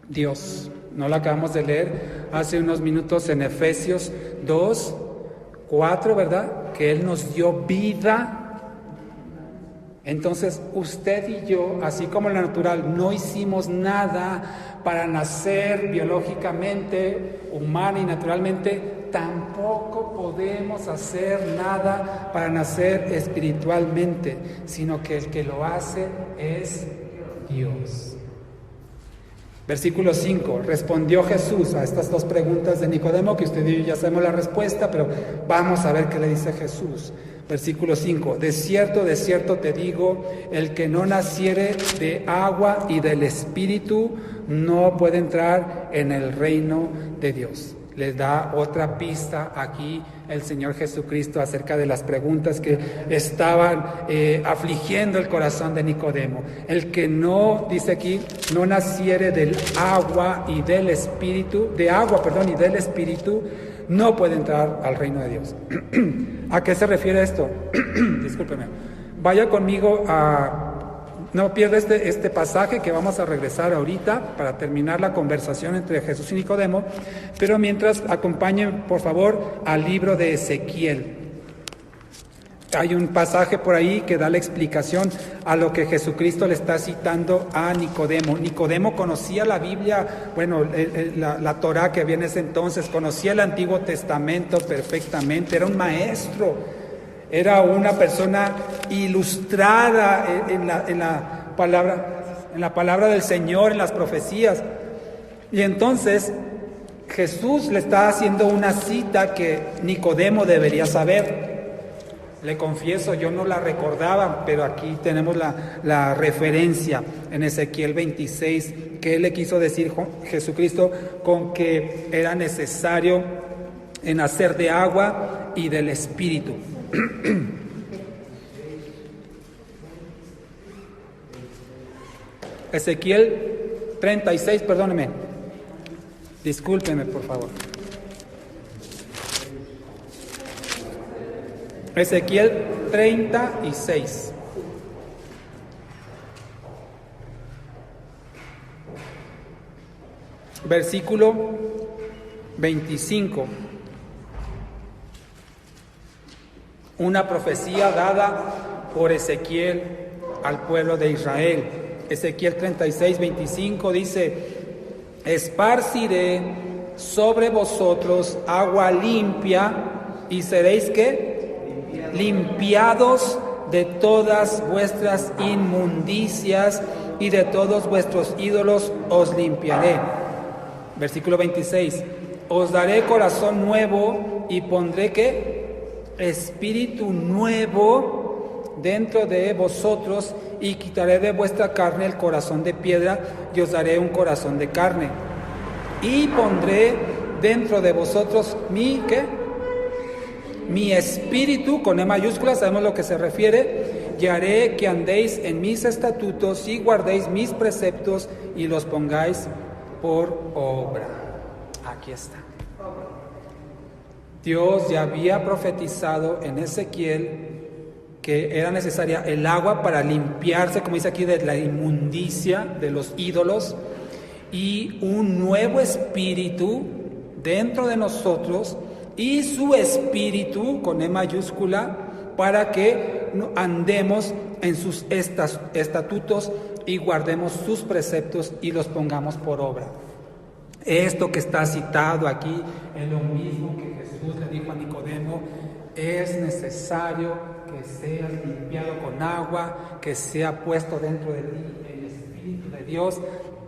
Dios. ¿No lo acabamos de leer hace unos minutos en Efesios 2:4, verdad? Que Él nos dio vida. Entonces, usted y yo, así como en lo natural, no hicimos nada para nacer biológicamente, humana y naturalmente, tampoco podemos hacer nada para nacer espiritualmente, sino que el que lo hace es Dios. Versículo 5, respondió Jesús a estas dos preguntas de Nicodemo, que usted y yo ya sabemos la respuesta, pero vamos a ver qué le dice Jesús. Versículo 5, de cierto te digo, el que no naciere de agua y del Espíritu no puede entrar en el reino de Dios. Les da otra pista aquí el Señor Jesucristo acerca de las preguntas que estaban afligiendo el corazón de Nicodemo. El que no, dice aquí, no naciere del agua y del espíritu, y del espíritu, no puede entrar al reino de Dios. ¿A qué se refiere esto? Discúlpeme. Vaya conmigo no pierda este pasaje que vamos a regresar ahorita para terminar la conversación entre Jesús y Nicodemo, pero mientras acompañen por favor al libro de Ezequiel. Hay un pasaje por ahí que da la explicación a lo que Jesucristo le está citando a Nicodemo. Nicodemo conocía la Biblia, la Torá que había en ese entonces, conocía el Antiguo Testamento perfectamente, era un maestro. Era una persona ilustrada en la palabra del Señor, en las profecías. Y entonces Jesús le está haciendo una cita que Nicodemo debería saber. Le confieso, yo no la recordaba, pero aquí tenemos la referencia en Ezequiel 26, que él le quiso decir Jesucristo con que era necesario nacer de agua y del Espíritu. Ezequiel 36, perdóneme, discúlpeme por favor. Ezequiel 36. Versículo 25. Una profecía dada por Ezequiel al pueblo de Israel. Ezequiel 36, 25 dice: esparciré sobre vosotros agua limpia y seréis ¿qué? Limpiados de todas vuestras inmundicias y de todos vuestros ídolos os limpiaré. Versículo 26. Os daré corazón nuevo y pondré ¿qué? Espíritu nuevo dentro de vosotros y quitaré de vuestra carne el corazón de piedra y os daré un corazón de carne. Y pondré dentro de vosotros mi espíritu, con E mayúscula, sabemos lo que se refiere, y haré que andéis en mis estatutos y guardéis mis preceptos y los pongáis por obra. Aquí está. Dios ya había profetizado en Ezequiel que era necesaria el agua para limpiarse, como dice aquí, de la inmundicia de los ídolos, y un nuevo espíritu dentro de nosotros, y su espíritu, con E mayúscula, para que andemos en sus estatutos y guardemos sus preceptos y los pongamos por obra. Esto que está citado aquí es lo mismo que Jesús le dijo a Nicodemo: es necesario que seas limpiado con agua, que sea puesto dentro de ti el Espíritu de Dios,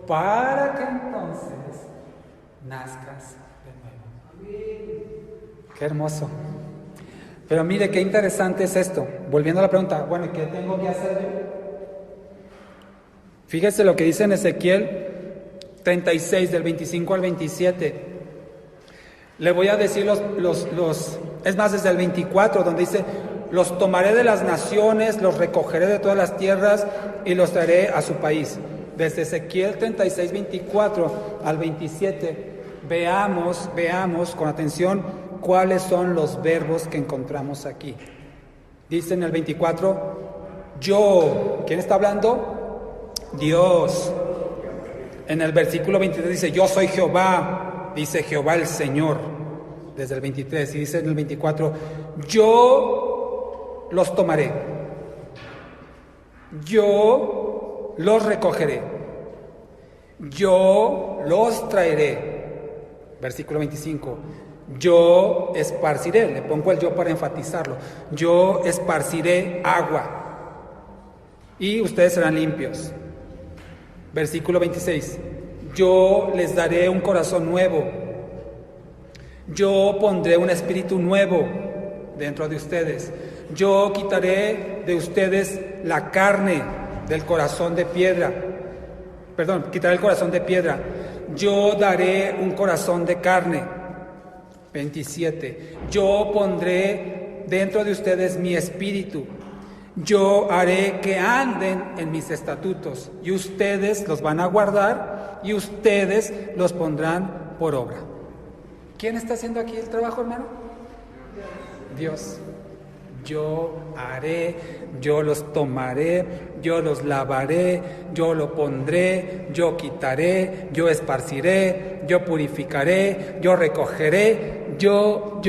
para que entonces nazcas de nuevo. Qué hermoso. Pero mire qué interesante es esto. Volviendo a la pregunta, bueno, ¿qué tengo que hacer yo? Fíjese lo que dice en Ezequiel 36, del 25 al 27. Le voy a decir es más, desde el 24, donde dice: los tomaré de las naciones, los recogeré de todas las tierras y los traeré a su país. Desde Ezequiel 36, 24 al 27, veamos con atención cuáles son los verbos que encontramos aquí. Dice en el 24, yo. ¿Quién está hablando? Dios. En el versículo 23 dice: yo soy Jehová, dice Jehová el Señor. Desde el 23, y dice en el 24: yo los tomaré, yo los recogeré, yo los traeré. Versículo 25: yo esparciré, le pongo el yo para enfatizarlo, yo esparciré agua y ustedes serán limpios. Versículo 26: yo les daré un corazón nuevo, yo pondré un espíritu nuevo dentro de ustedes, yo quitaré de ustedes la carne del corazón de piedra, quitaré el corazón de piedra, yo daré un corazón de carne. 27. Yo pondré dentro de ustedes mi espíritu. Yo haré que anden en mis estatutos y ustedes los van a guardar y ustedes los pondrán por obra. ¿Quién está haciendo aquí el trabajo, hermano? Dios. Yo haré, yo los tomaré, yo los lavaré, yo lo pondré, yo quitaré, yo esparciré, yo purificaré, yo recogeré, yo.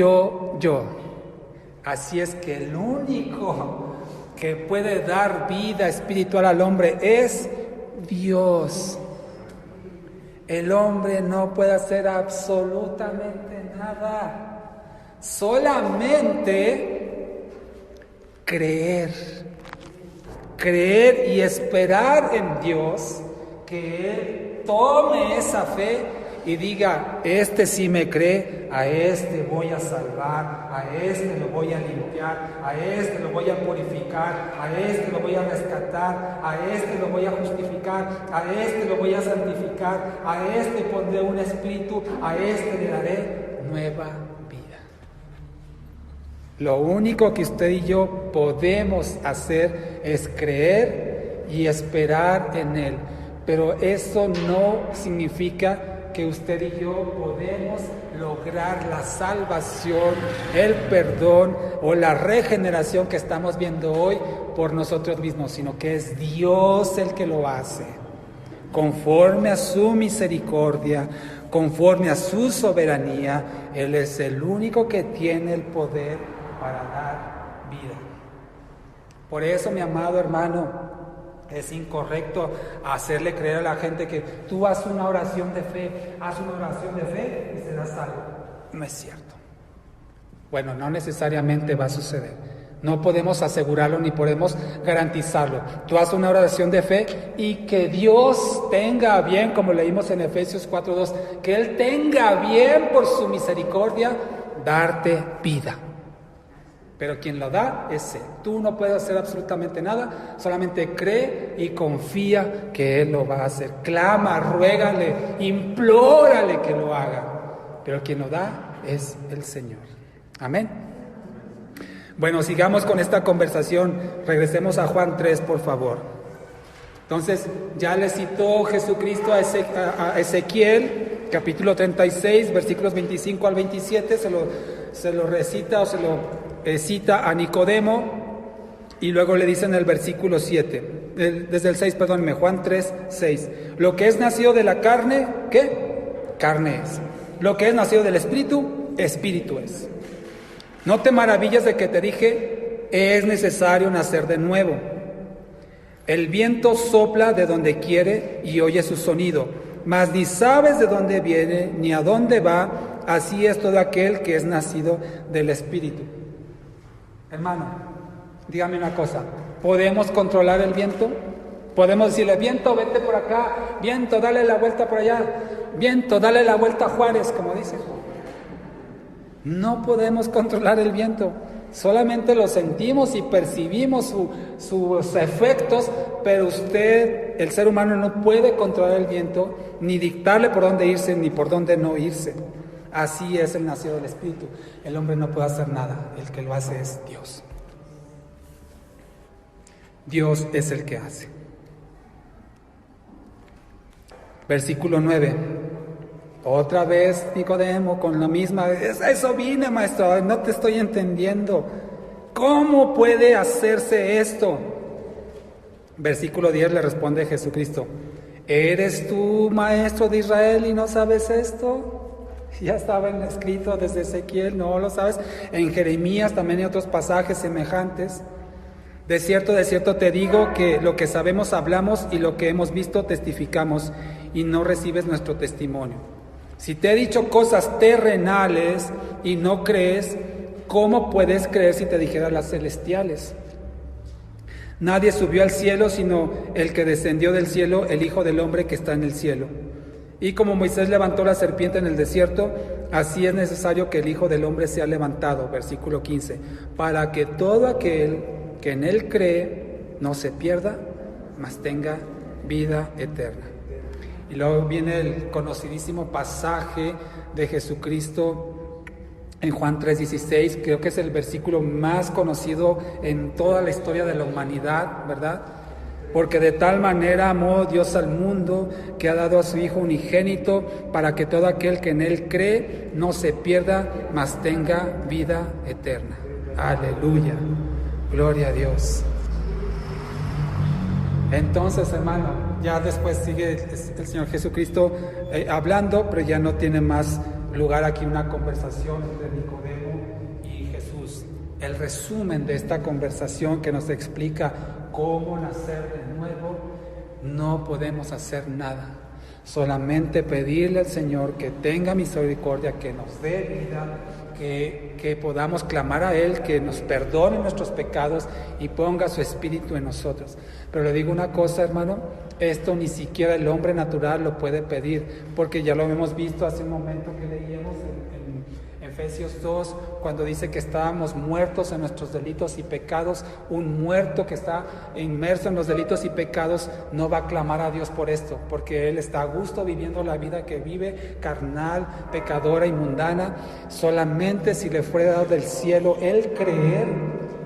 Así es que el único que puede dar vida espiritual al hombre es Dios. El hombre no puede hacer absolutamente nada, solamente creer y esperar en Dios, que Él tome esa fe y diga, este sí me cree, a este voy a salvar, a este lo voy a limpiar, a este lo voy a purificar, a este lo voy a rescatar, a este lo voy a justificar, a este lo voy a santificar, a este pondré un espíritu, a este le daré nueva vida. Lo único que usted y yo podemos hacer es creer y esperar en Él, pero eso no significa que usted y yo podemos lograr la salvación, el perdón o la regeneración que estamos viendo hoy por nosotros mismos, sino que es Dios el que lo hace, conforme a su misericordia, conforme a su soberanía. Él es el único que tiene el poder para dar vida. Por eso, mi amado hermano, es incorrecto hacerle creer a la gente que tú haz una oración de fe y serás salvo. No es cierto. Bueno, no necesariamente va a suceder. No podemos asegurarlo ni podemos garantizarlo. Tú haz una oración de fe y que Dios tenga bien, como leímos en Efesios 4:2, que Él tenga bien por su misericordia darte vida. Pero quien lo da es Él. Tú no puedes hacer absolutamente nada, solamente cree y confía que Él lo va a hacer. Clama, ruégale, implórale que lo haga. Pero quien lo da es el Señor. Amén. Bueno, sigamos con esta conversación. Regresemos a Juan 3, por favor. Entonces, ya le citó Jesucristo a Ezequiel, capítulo 36, versículos 25 al 27. Se lo recita o se lo cita a Nicodemo, y luego le dice en el versículo 7, desde el 6, perdónenme, Juan 3, 6. Lo que es nacido de la carne, ¿qué? Carne es. Lo que es nacido del Espíritu, Espíritu es. No te maravilles de que te dije, es necesario nacer de nuevo. El viento sopla de donde quiere y oye su sonido, mas ni sabes de dónde viene ni a dónde va. Así es todo aquel que es nacido del Espíritu. Hermano, dígame una cosa, ¿podemos controlar el viento? Podemos decirle, viento, vete por acá, viento, dale la vuelta por allá, viento, dale la vuelta a Juárez, como dice. No podemos controlar el viento, solamente lo sentimos y percibimos sus efectos, pero usted, el ser humano, no puede controlar el viento, ni dictarle por dónde irse, ni por dónde no irse. Así es el nacido del Espíritu. El hombre no puede hacer nada, el que lo hace es Dios. Dios es el que hace. Versículo 9. Otra vez Nicodemo con la misma, eso vine, maestro, no te estoy entendiendo. ¿Cómo puede hacerse esto? Versículo 10 le responde Jesucristo, ¿eres tú maestro de Israel y no sabes esto? Ya estaba escrito desde Ezequiel, ¿no lo sabes? En Jeremías también hay otros pasajes semejantes. De cierto te digo que lo que sabemos hablamos y lo que hemos visto testificamos, y no recibes nuestro testimonio. Si te he dicho cosas terrenales y no crees, ¿cómo puedes creer si te dijera las celestiales? Nadie subió al cielo sino el que descendió del cielo, el Hijo del Hombre que está en el cielo. Y como Moisés levantó la serpiente en el desierto, así es necesario que el Hijo del Hombre sea levantado, versículo 15, para que todo aquel que en Él cree no se pierda, mas tenga vida eterna. Y luego viene el conocidísimo pasaje de Jesucristo en Juan 3:16, creo que es el versículo más conocido en toda la historia de la humanidad, ¿verdad? Porque de tal manera amó Dios al mundo, que ha dado a su Hijo unigénito, para que todo aquel que en Él cree no se pierda, mas tenga vida eterna. Aleluya, gloria a Dios. Entonces, hermano, ya después sigue el Señor Jesucristo hablando, pero ya no tiene más lugar aquí una conversación entre Nicodemo y Jesús. El resumen de esta conversación que nos explica cómo nacer de nuevo, no podemos hacer nada, solamente pedirle al Señor que tenga misericordia, que nos dé vida, que podamos clamar a Él, que nos perdone nuestros pecados y ponga su Espíritu en nosotros. Pero le digo una cosa, hermano, esto ni siquiera el hombre natural lo puede pedir, porque ya lo hemos visto hace un momento que leíamos en Efesios 2, cuando dice que estábamos muertos en nuestros delitos y pecados. Un muerto que está inmerso en los delitos y pecados no va a clamar a Dios por esto, porque él está a gusto viviendo la vida que vive, carnal, pecadora y mundana. Solamente si le fuera dado del cielo el creer,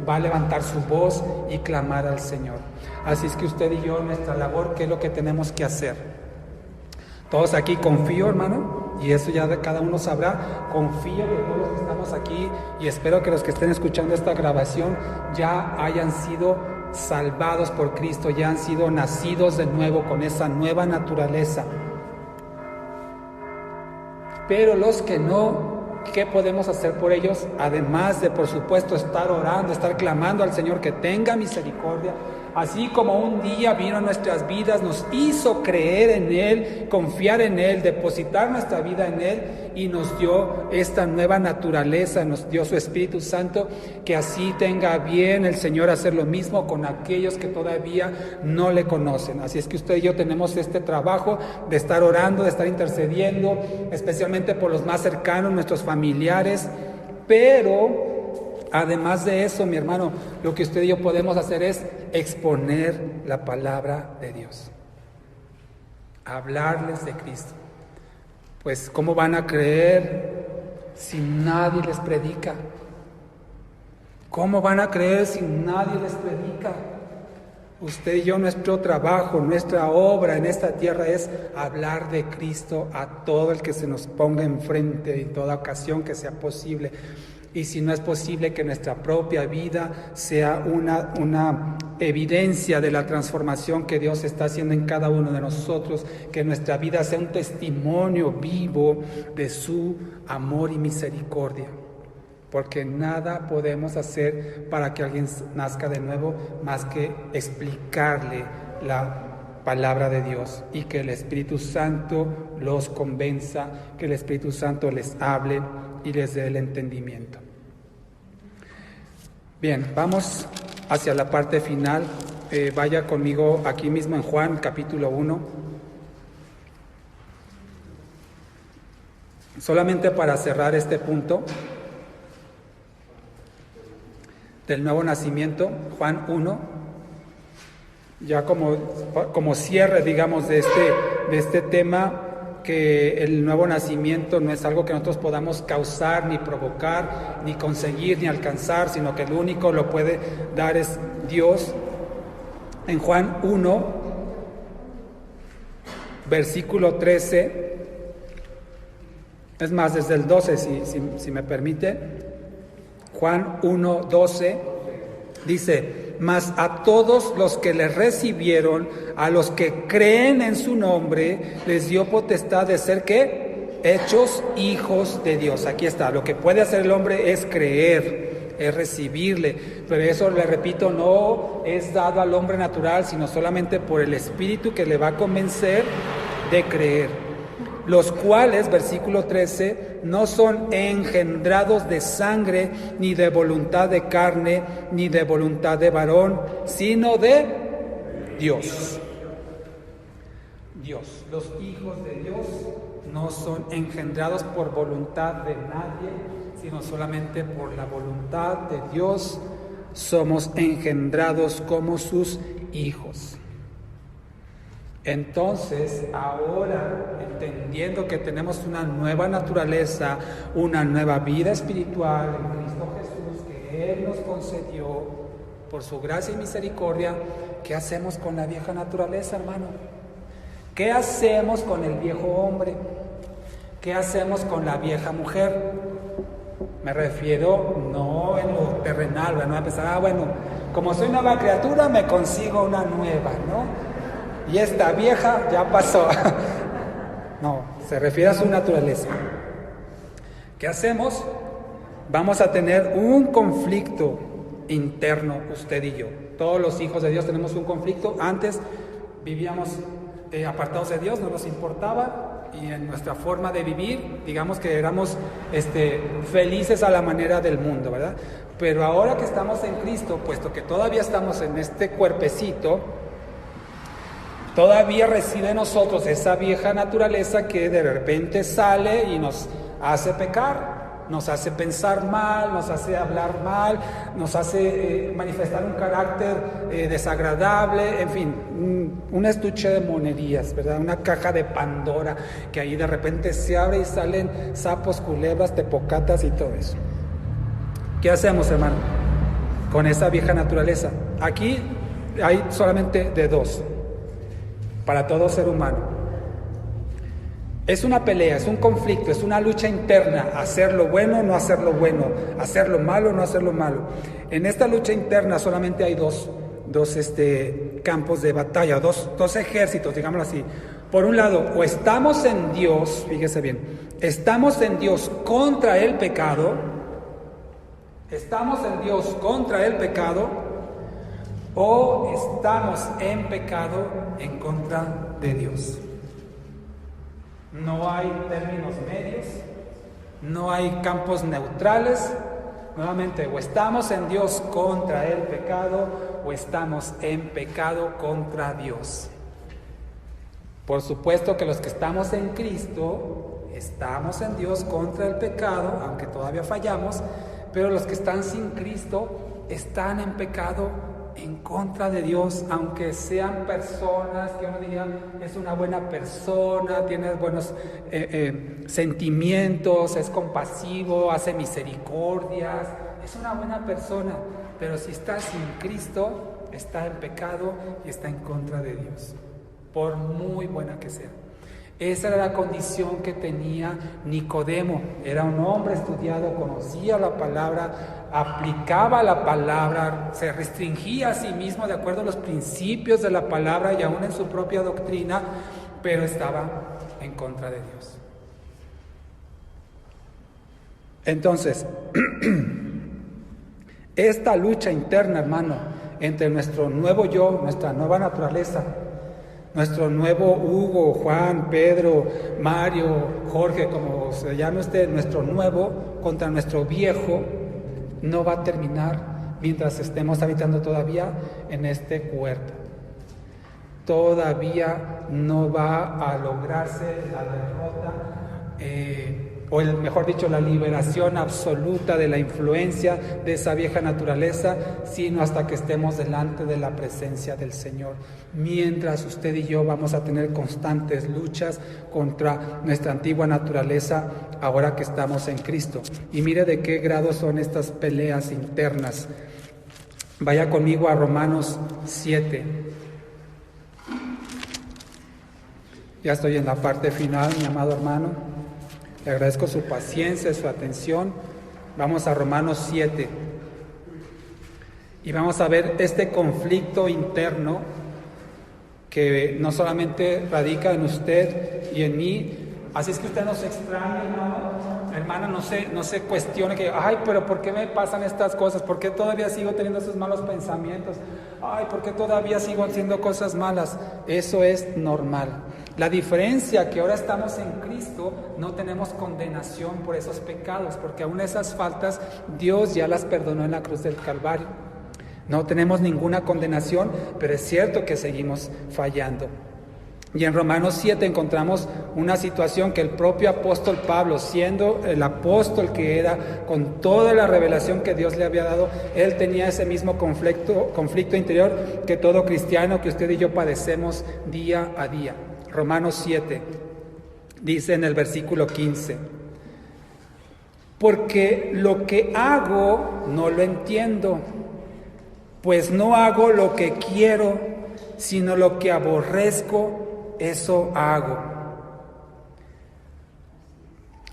va a levantar su voz y clamar al Señor. Así es que usted y yo, nuestra labor, ¿qué es lo que tenemos que hacer? Todos aquí confío, hermano, y eso ya de cada uno sabrá. Confío que todos los que estamos aquí, y espero que los que estén escuchando esta grabación ya hayan sido salvados por Cristo, ya han sido nacidos de nuevo con esa nueva naturaleza. Pero los que no, ¿qué podemos hacer por ellos? Además de, por supuesto, estar orando, estar clamando al Señor que tenga misericordia. Así como un día vino a nuestras vidas, nos hizo creer en Él, confiar en Él, depositar nuestra vida en Él y nos dio esta nueva naturaleza, nos dio su Espíritu Santo, que así tenga bien el Señor hacer lo mismo con aquellos que todavía no le conocen. Así es que usted y yo tenemos este trabajo de estar orando, de estar intercediendo, especialmente por los más cercanos, nuestros familiares, pero además de eso, mi hermano, lo que usted y yo podemos hacer es exponer la palabra de Dios, hablarles de Cristo. Pues, ¿cómo van a creer si nadie les predica? ¿Cómo van a creer si nadie les predica? Usted y yo, nuestro trabajo, nuestra obra en esta tierra es hablar de Cristo a todo el que se nos ponga enfrente en toda ocasión que sea posible. Y si no es posible, que nuestra propia vida sea una evidencia de la transformación que Dios está haciendo en cada uno de nosotros, que nuestra vida sea un testimonio vivo de su amor y misericordia. Porque nada podemos hacer para que alguien nazca de nuevo más que explicarle la palabra de Dios y que el Espíritu Santo los convenza, que el Espíritu Santo les hable y les dé el entendimiento. Bien, vamos hacia la parte final. Vaya conmigo aquí mismo en Juan, capítulo 1. Solamente para cerrar este punto del nuevo nacimiento, Juan 1, ya como cierre, digamos, de este tema, que el nuevo nacimiento no es algo que nosotros podamos causar, ni provocar, ni conseguir, ni alcanzar, sino que el único lo puede dar es Dios. En Juan 1, versículo 13, es más, desde el 12, si me permite, Juan 1, 12, dice: mas a todos los que le recibieron, a los que creen en su nombre, les dio potestad de ser, ¿qué? Hechos hijos de Dios. Aquí está, lo que puede hacer el hombre es creer, es recibirle, pero eso, le repito, no es dado al hombre natural, sino solamente por el Espíritu que le va a convencer de creer. Los cuales, versículo 13, no son engendrados de sangre, ni de voluntad de carne, ni de voluntad de varón, sino de Dios. Dios. Los hijos de Dios no son engendrados por voluntad de nadie, sino solamente por la voluntad de Dios. Somos engendrados como sus hijos. Entonces, ahora, entendiendo que tenemos una nueva naturaleza, una nueva vida espiritual en Cristo Jesús que Él nos concedió por su gracia y misericordia, ¿qué hacemos con la vieja naturaleza, hermano? ¿Qué hacemos con el viejo hombre? ¿Qué hacemos con la vieja mujer? Me refiero no en lo terrenal, ¿verdad? No empezar, bueno, como soy nueva criatura, me consigo una nueva, ¿no? Y esta vieja ya pasó. No, se refiere a su naturaleza. ¿Qué hacemos? Vamos a tener un conflicto interno, usted y yo. Todos los hijos de Dios tenemos un conflicto. Antes vivíamos apartados de Dios, no nos importaba, y en nuestra forma de vivir, digamos que éramos felices a la manera del mundo, ¿verdad? Pero ahora que estamos en Cristo, puesto que todavía estamos en este cuerpecito, todavía reside en nosotros esa vieja naturaleza que de repente sale y nos hace pecar, nos hace pensar mal, nos hace hablar mal, nos hace manifestar un carácter desagradable, en fin, un estuche de monerías, ¿verdad? Una caja de Pandora que ahí de repente se abre y salen sapos, culebras, tepocatas y todo eso. ¿Qué hacemos, hermano, con esa vieja naturaleza? Aquí hay solamente de dos. Para todo ser humano. Es una pelea, es un conflicto, es una lucha interna, hacer lo bueno, no hacer lo bueno, hacer lo malo, no hacer lo malo. En esta lucha interna solamente hay dos campos de batalla, dos ejércitos, digámoslo así. Por un lado, o estamos en Dios, fíjese bien, estamos en Dios contra el pecado, o estamos en pecado en contra de Dios. No hay términos medios, no hay campos neutrales. Nuevamente, o estamos en Dios contra el pecado, o estamos en pecado contra Dios. Por supuesto que los que estamos en Cristo, estamos en Dios contra el pecado, aunque todavía fallamos, pero los que están sin Cristo están en pecado en contra de Dios, aunque sean personas que uno diría es una buena persona, tiene buenos sentimientos, es compasivo, hace misericordias, es una buena persona, pero si está sin Cristo, está en pecado y está en contra de Dios, por muy buena que sea. Esa era la condición que tenía Nicodemo. Era un hombre estudiado, conocía la palabra, aplicaba la palabra, se restringía a sí mismo de acuerdo a los principios de la palabra y aún en su propia doctrina, pero estaba en contra de Dios. Entonces, esta lucha interna, hermano, entre nuestro nuevo yo, nuestra nueva naturaleza, nuestro nuevo Hugo, Juan, Pedro, Mario, Jorge, como se llame usted, nuestro nuevo contra nuestro viejo, no va a terminar mientras estemos habitando todavía en este cuerpo. Todavía no va a lograrse la derrota, mejor dicho, la liberación absoluta de la influencia de esa vieja naturaleza, sino hasta que estemos delante de la presencia del Señor. Mientras usted y yo vamos a tener constantes luchas contra nuestra antigua naturaleza, ahora que estamos en Cristo. Y mire de qué grado son estas peleas internas. Vaya conmigo a Romanos 7. Ya estoy en la parte final, mi amado hermano. Le agradezco su paciencia, su atención. Vamos a Romanos 7. Y vamos a ver este conflicto interno que no solamente radica en usted y en mí. Así es que usted no se extrañe, hermana, no se cuestione que, ay, pero ¿por qué me pasan estas cosas? ¿Por qué todavía sigo teniendo esos malos pensamientos? Ay, ¿por qué todavía sigo haciendo cosas malas? Eso es normal. La diferencia que ahora estamos en Cristo, no tenemos condenación por esos pecados, porque aún esas faltas Dios ya las perdonó en la cruz del Calvario. No tenemos ninguna condenación, pero es cierto que seguimos fallando. Y en Romanos 7 encontramos una situación que el propio apóstol Pablo, siendo el apóstol que era, con toda la revelación que Dios le había dado, él tenía ese mismo conflicto interior que todo cristiano, que usted y yo padecemos día a día. Romanos 7 dice en el versículo 15: porque lo que hago no lo entiendo, pues no hago lo que quiero, sino lo que aborrezco, eso hago.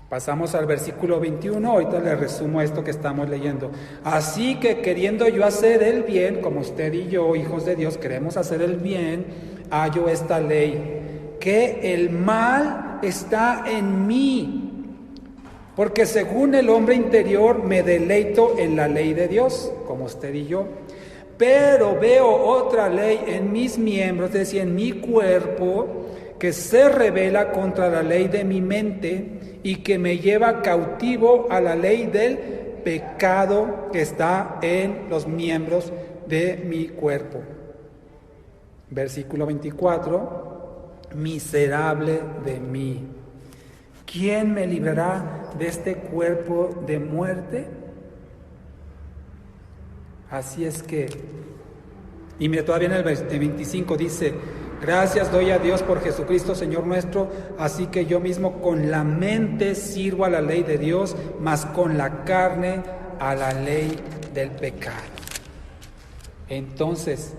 Pasamos al versículo 21, ahorita le resumo esto que estamos leyendo. Así que queriendo yo hacer el bien, como usted y yo, hijos de Dios, queremos hacer el bien, hallo esta ley, que el mal está en mí, porque según el hombre interior me deleito en la ley de Dios, como usted y yo. Pero veo otra ley en mis miembros, es decir, en mi cuerpo, que se rebela contra la ley de mi mente y que me lleva cautivo a la ley del pecado que está en los miembros de mi cuerpo. Versículo 24: miserable de mí, ¿quién me librará de este cuerpo de muerte? Así es que, y mire, todavía en el 25 dice: gracias doy a Dios por Jesucristo Señor nuestro, así que yo mismo con la mente sirvo a la ley de Dios, mas con la carne a la ley del pecado. Entonces,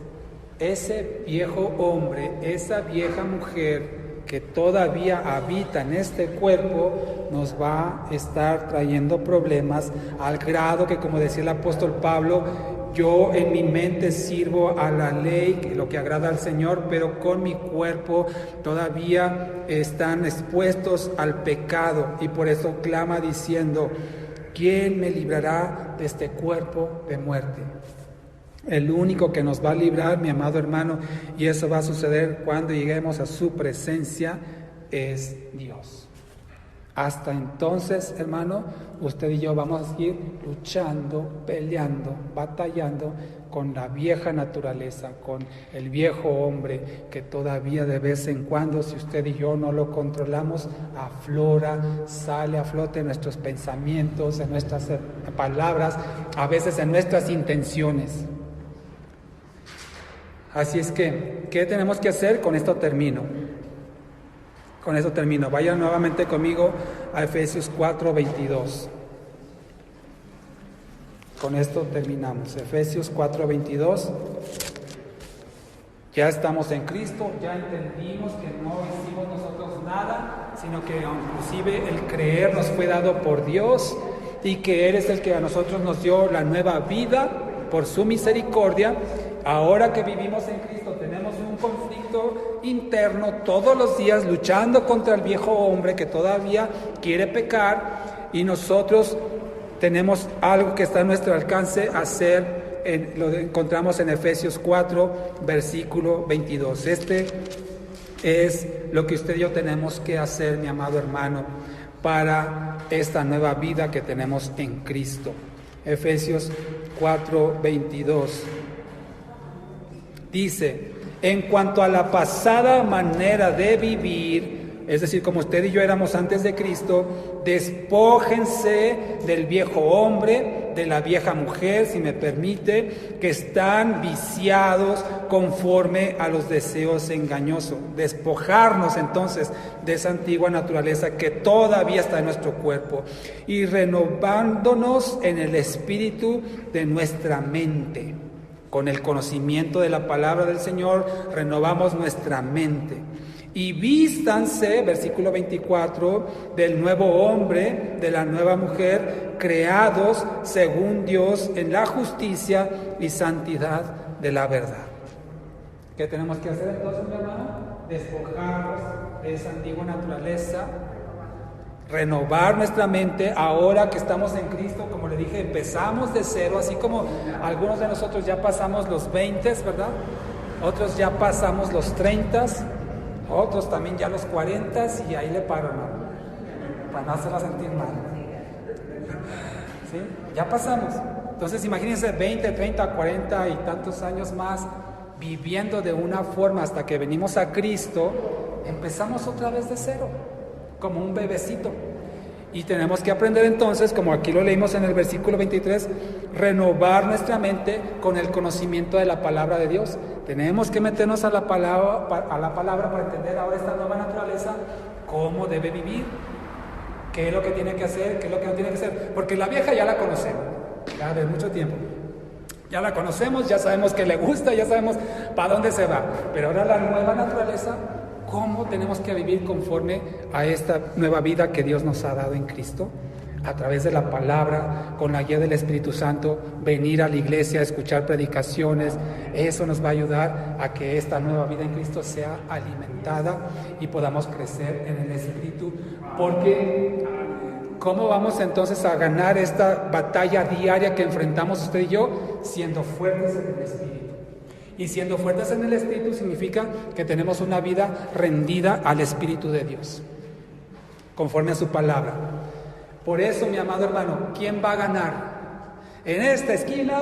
ese viejo hombre, esa vieja mujer que todavía habita en este cuerpo, nos va a estar trayendo problemas al grado que, como decía el apóstol Pablo, yo en mi mente sirvo a la ley, lo que agrada al Señor, pero con mi cuerpo todavía están expuestos al pecado, y por eso clama diciendo: ¿quién me librará de este cuerpo de muerte? El único que nos va a librar, mi amado hermano, y eso va a suceder cuando lleguemos a su presencia, es Dios. Hasta entonces, hermano, usted y yo vamos a seguir luchando, peleando, batallando con la vieja naturaleza, con el viejo hombre que todavía de vez en cuando, si usted y yo no lo controlamos, aflora, sale a flote en nuestros pensamientos, en nuestras palabras, a veces en nuestras intenciones. Así es que, ¿qué tenemos que hacer? Con esto termino. Vayan nuevamente conmigo a Efesios 4:22. Con esto terminamos. Efesios 4:22. Ya estamos en Cristo, ya entendimos que no hicimos nosotros nada, sino que inclusive el creer nos fue dado por Dios, y que Él es el que a nosotros nos dio la nueva vida por su misericordia. Ahora que vivimos en Cristo, tenemos un conflicto interno todos los días, luchando contra el viejo hombre que todavía quiere pecar, y nosotros tenemos algo que está a nuestro alcance hacer. Lo encontramos en Efesios 4, versículo 22. Este es lo que usted y yo tenemos que hacer, mi amado hermano, para esta nueva vida que tenemos en Cristo. Efesios 4, 22. Dice: en cuanto a la pasada manera de vivir, es decir, como usted y yo éramos antes de Cristo, despójense del viejo hombre, de la vieja mujer, si me permite, que están viciados conforme a los deseos engañosos. Despojarnos entonces de esa antigua naturaleza que todavía está en nuestro cuerpo, y renovándonos en el espíritu de nuestra mente. Con el conocimiento de la palabra del Señor renovamos nuestra mente. Y vístanse, versículo 24, del nuevo hombre, de la nueva mujer, creados según Dios en la justicia y santidad de la verdad. ¿Qué tenemos que hacer entonces, mi hermano? Despojarnos de esa antigua naturaleza, renovar nuestra mente. Ahora que estamos en Cristo, como le dije, empezamos de cero, así como algunos de nosotros ya pasamos los 20, ¿verdad? Otros ya pasamos los 30, otros también ya los 40, y ahí le paro, ¿no? Para no hacerla sentir mal. ¿Sí? Ya pasamos. Entonces imagínense 20, 30, 40 y tantos años más viviendo de una forma hasta que venimos a Cristo, empezamos otra vez de cero, como un bebecito. Y tenemos que aprender entonces, como aquí lo leímos en el versículo 23, renovar nuestra mente con el conocimiento de la palabra de Dios. Tenemos que meternos a la palabra para entender ahora esta nueva naturaleza, cómo debe vivir, qué es lo que tiene que hacer, qué es lo que no tiene que hacer. Porque la vieja ya la conocemos, ya de mucho tiempo. Ya la conocemos, ya sabemos qué le gusta, ya sabemos para dónde se va. Pero ahora la nueva naturaleza, ¿cómo tenemos que vivir conforme a esta nueva vida que Dios nos ha dado en Cristo? A través de la palabra, con la guía del Espíritu Santo, venir a la iglesia, escuchar predicaciones. Eso nos va a ayudar a que esta nueva vida en Cristo sea alimentada y podamos crecer en el Espíritu. Porque ¿cómo vamos entonces a ganar esta batalla diaria que enfrentamos usted y yo? Siendo fuertes en el Espíritu. Y siendo fuertes en el Espíritu significa que tenemos una vida rendida al Espíritu de Dios, conforme a su palabra. Por eso, mi amado hermano, ¿quién va a ganar? En esta esquina,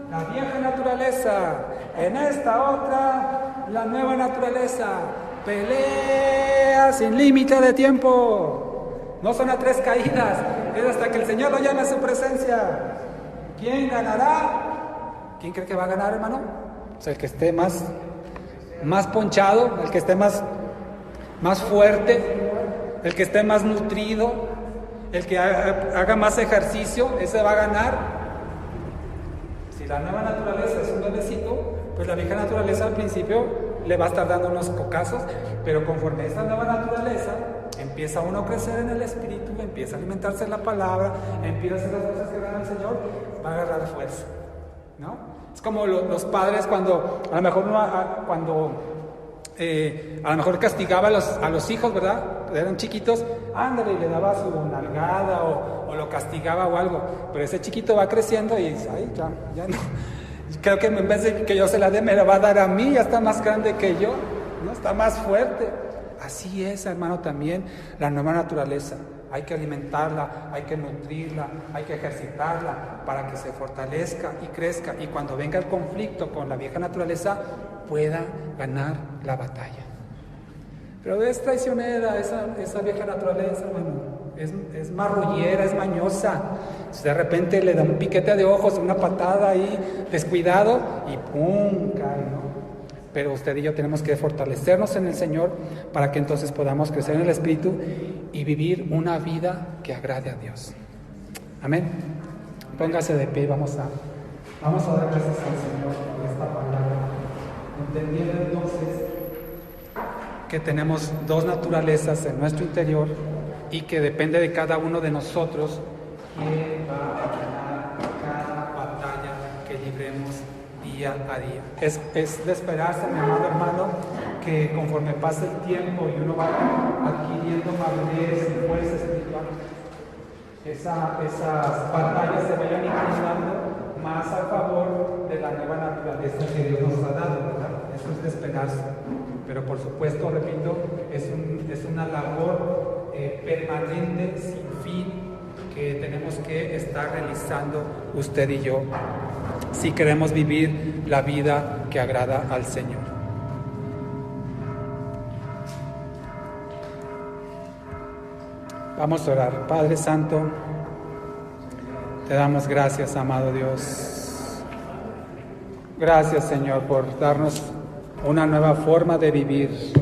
la vieja naturaleza. En esta otra, la nueva naturaleza. Pelea sin límite de tiempo. No son a 3 caídas, es hasta que el Señor lo llame a su presencia. ¿Quién ganará? ¿Quién cree que va a ganar, hermano? O sea, el que esté más ponchado, el que esté más fuerte, el que esté más nutrido, el que haga más ejercicio, ese va a ganar. Si la nueva naturaleza es un bebecito, pues la vieja naturaleza al principio le va a estar dando unos cocazos, pero conforme esta nueva naturaleza empieza uno a crecer en el Espíritu, empieza a alimentarse de la palabra, empieza a hacer las cosas que gana el Señor, va a agarrar fuerza, ¿no? Es como los padres cuando a lo mejor a lo mejor castigaba a los hijos, ¿verdad? Eran chiquitos, ándale, y le daba su nalgada o lo castigaba o algo. Pero ese chiquito va creciendo y dice, ay, ya no. Creo que en vez de que yo se la dé, me la va a dar a mí, ya está más grande que yo, ¿no? Está más fuerte. Así es, hermano, también la nueva naturaleza. Hay que alimentarla, hay que nutrirla, hay que ejercitarla para que se fortalezca y crezca. Y cuando venga el conflicto con la vieja naturaleza, pueda ganar la batalla. Pero es traicionera esa vieja naturaleza, hermano. Es marrullera, es mañosa. Si de repente le da un piquete de ojos, una patada ahí, descuidado, y ¡pum!, cae, ¿no? Pero usted y yo tenemos que fortalecernos en el Señor para que entonces podamos crecer en el Espíritu y vivir una vida que agrade a Dios. Amén. Póngase de pie y vamos a dar gracias al Señor por esta palabra. Entendiendo entonces que tenemos 2 naturalezas en nuestro interior y que depende de cada uno de nosotros quién va a ganar cada batalla que libremos día a día. Es de esperarse, mi amado hermano, que conforme pase el tiempo y uno va adquiriendo madurez y fuerza espiritual, esas batallas se vayan inclinando más a favor de la nueva naturaleza que Dios nos ha dado, ¿verdad? Eso es de esperarse. Pero por supuesto, repito, es una labor permanente, sin fin, que tenemos que estar realizando usted y yo, si queremos vivir la vida que agrada al Señor. Vamos a orar. Padre Santo, te damos gracias, amado Dios. Gracias, Señor, por darnos una nueva forma de vivir,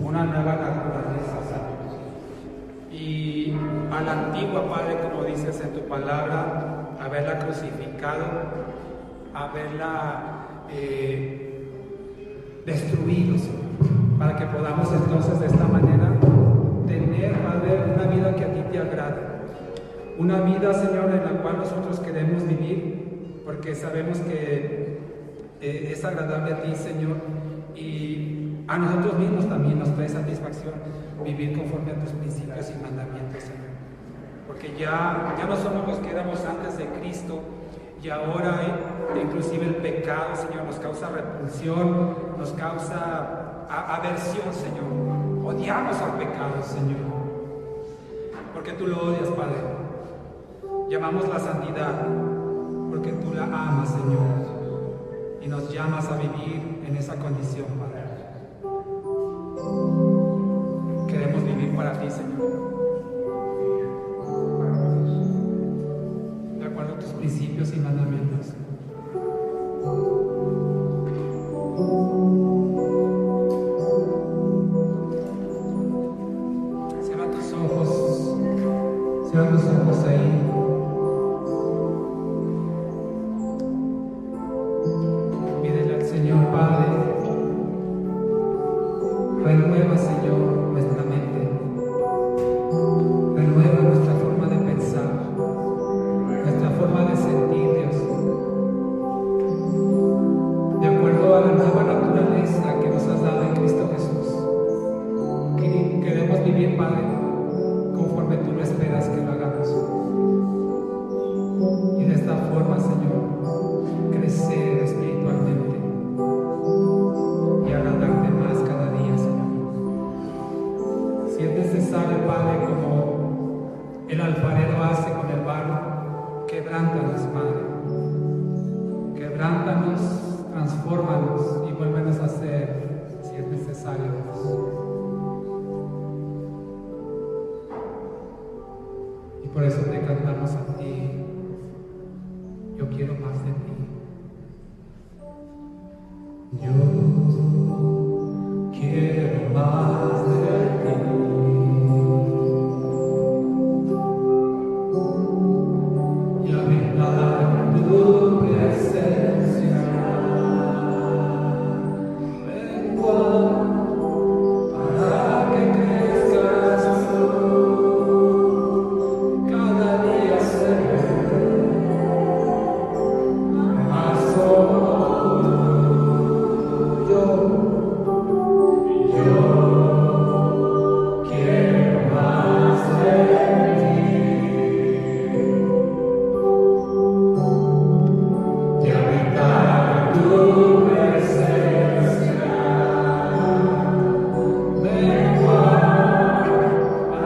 una nueva naturaleza, Señor. Y a la antigua, Padre, como dices en tu palabra, haberla crucificado, haberla destruido, Señor, para que podamos entonces de esta manera tener, Padre, una vida que a ti te agrada. Una vida, Señor, en la cual nosotros queremos vivir, porque sabemos que es agradable a ti, Señor, y a nosotros mismos también nos trae satisfacción vivir conforme a tus principios y mandamientos, Señor. Porque ya no somos los que éramos antes de Cristo, y ahora inclusive el pecado, Señor, nos causa repulsión, nos causa aversión, Señor. Odiamos al pecado, Señor, porque tú lo odias, Padre. Llamamos la santidad porque tú la amas, Señor, y nos llamas a vivir en esa condición, Padre. de acuerdo a tus principios y mandamientos. Cierra tus ojos ahí. Pídele al Señor, Padre, renueva, Señor, nuestra mente, renueva nuestra forma de pensar, nuestra forma de sentir, Dios, de acuerdo a la nueva naturaleza que nos has dado en Cristo Jesús. Queremos vivir, Padre, conforme tú lo esperas que lo hagamos. Y de esta forma, Señor, crecer espiritualmente y agradarte más cada día, Señor. Si es necesario, Padre, como el alfarero hace con el barro, quebrántanos, Padre. Quebrántanos, transfórmanos y vuélvenos a hacer si es necesario, Dios. Y por eso te cantamos a ti. Yo quiero más de ti. Yo quiero más de ti. Y habitar en tu presencia. Vengo para que crezcas tú. Cada día más como tú. Yo quiero más de ti. Y habitar en tu presencia. Vengo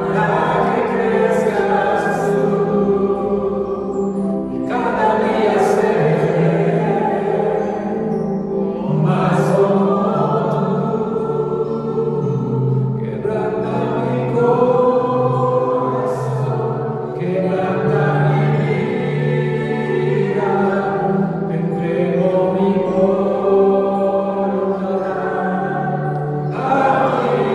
para que crezcas tú. Y cada día más como tú. Quebranta mi corazón, quebranta mi vida, te entrego mi voluntad a ti.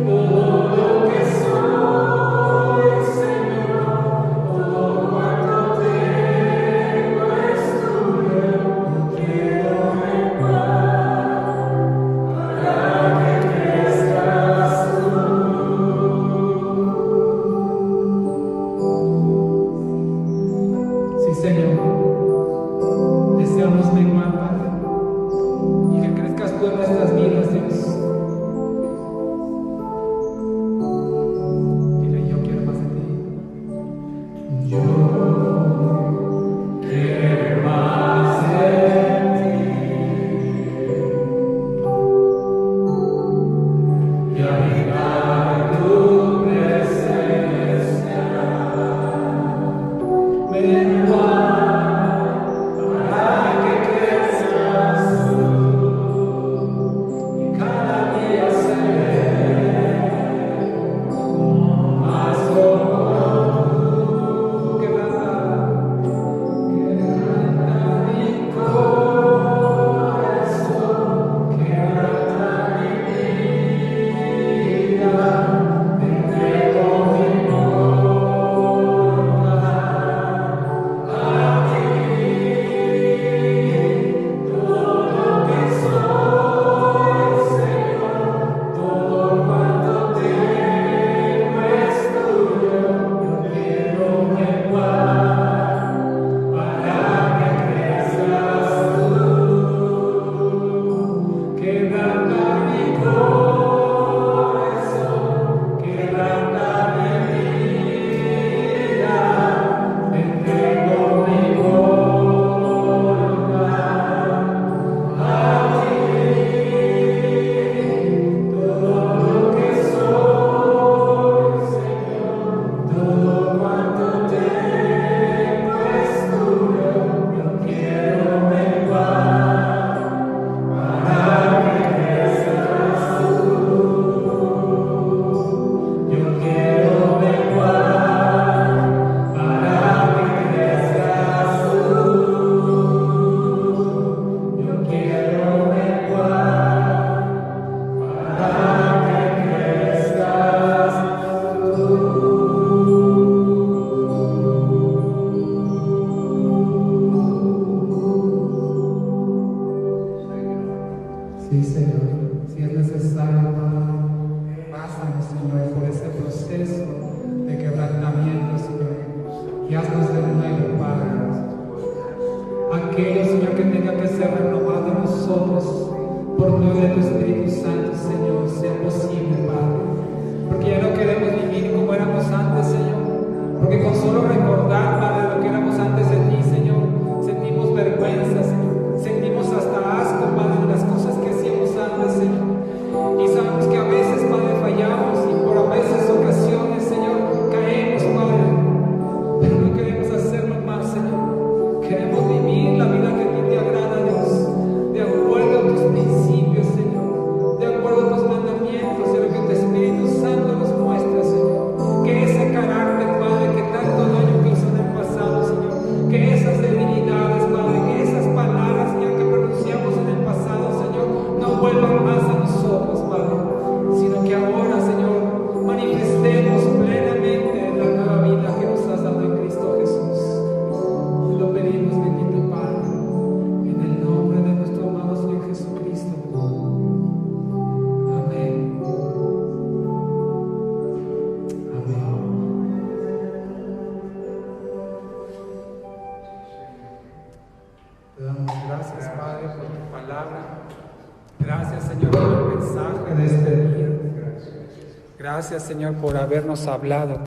Todo lo que soy, Señor, todo cuanto tengo es tuyo. Quiero menguar para que crezcas tú. Sí, Señor, deseamos menguar, Padre, y que crezcas tú en nuestras vidas, Dios. Dile, yo quiero más de ti. Yo quiero más de ti. Y habitar en tu presencia. Menguar para que crezcas tú. Y cada día más como tú. Quebranta mi corazón, quebranta mi vida. que tenga que ser renovado en nosotros por medio de tu Espíritu Santo, Señor, sea posible, Padre. Porque ya no queremos vivir como éramos antes, Señor. Porque con solo recordar, Padre, lo que éramos antes de ti, Señor, sentimos vergüenza, Señor. Sentimos hasta asco, Padre, de las cosas que hacíamos antes, Señor. Y sabemos que a veces, Padre, fallamos y por a veces ocasiones, Señor, caemos, Padre. Pero no queremos hacerlo más, Señor. Queremos vivir la vida que a ti te agrada, Dios, de acuerdo a tus principios, Señor, de acuerdo a tus mandamientos, de lo que tu Espíritu Santo nos muestra, Señor. Que ese carácter, Padre, que tanto daño hizo en el pasado, Señor, que esas debilidades, Padre, que esas palabras, Señor, que pronunciamos en el pasado, Señor, no vuelvan más a nosotros, Padre, sino que ahora, Señor, manifestemos plenamente la nueva vida que nos has dado en Cristo Jesús. Lo pedimos, bendito Padre, en el nombre de nuestro amado Señor Jesucristo. Amén. Amén. Te damos gracias, Padre, por tu palabra. Gracias, Señor, por el mensaje de este día. Gracias, Señor, por habernos hablado.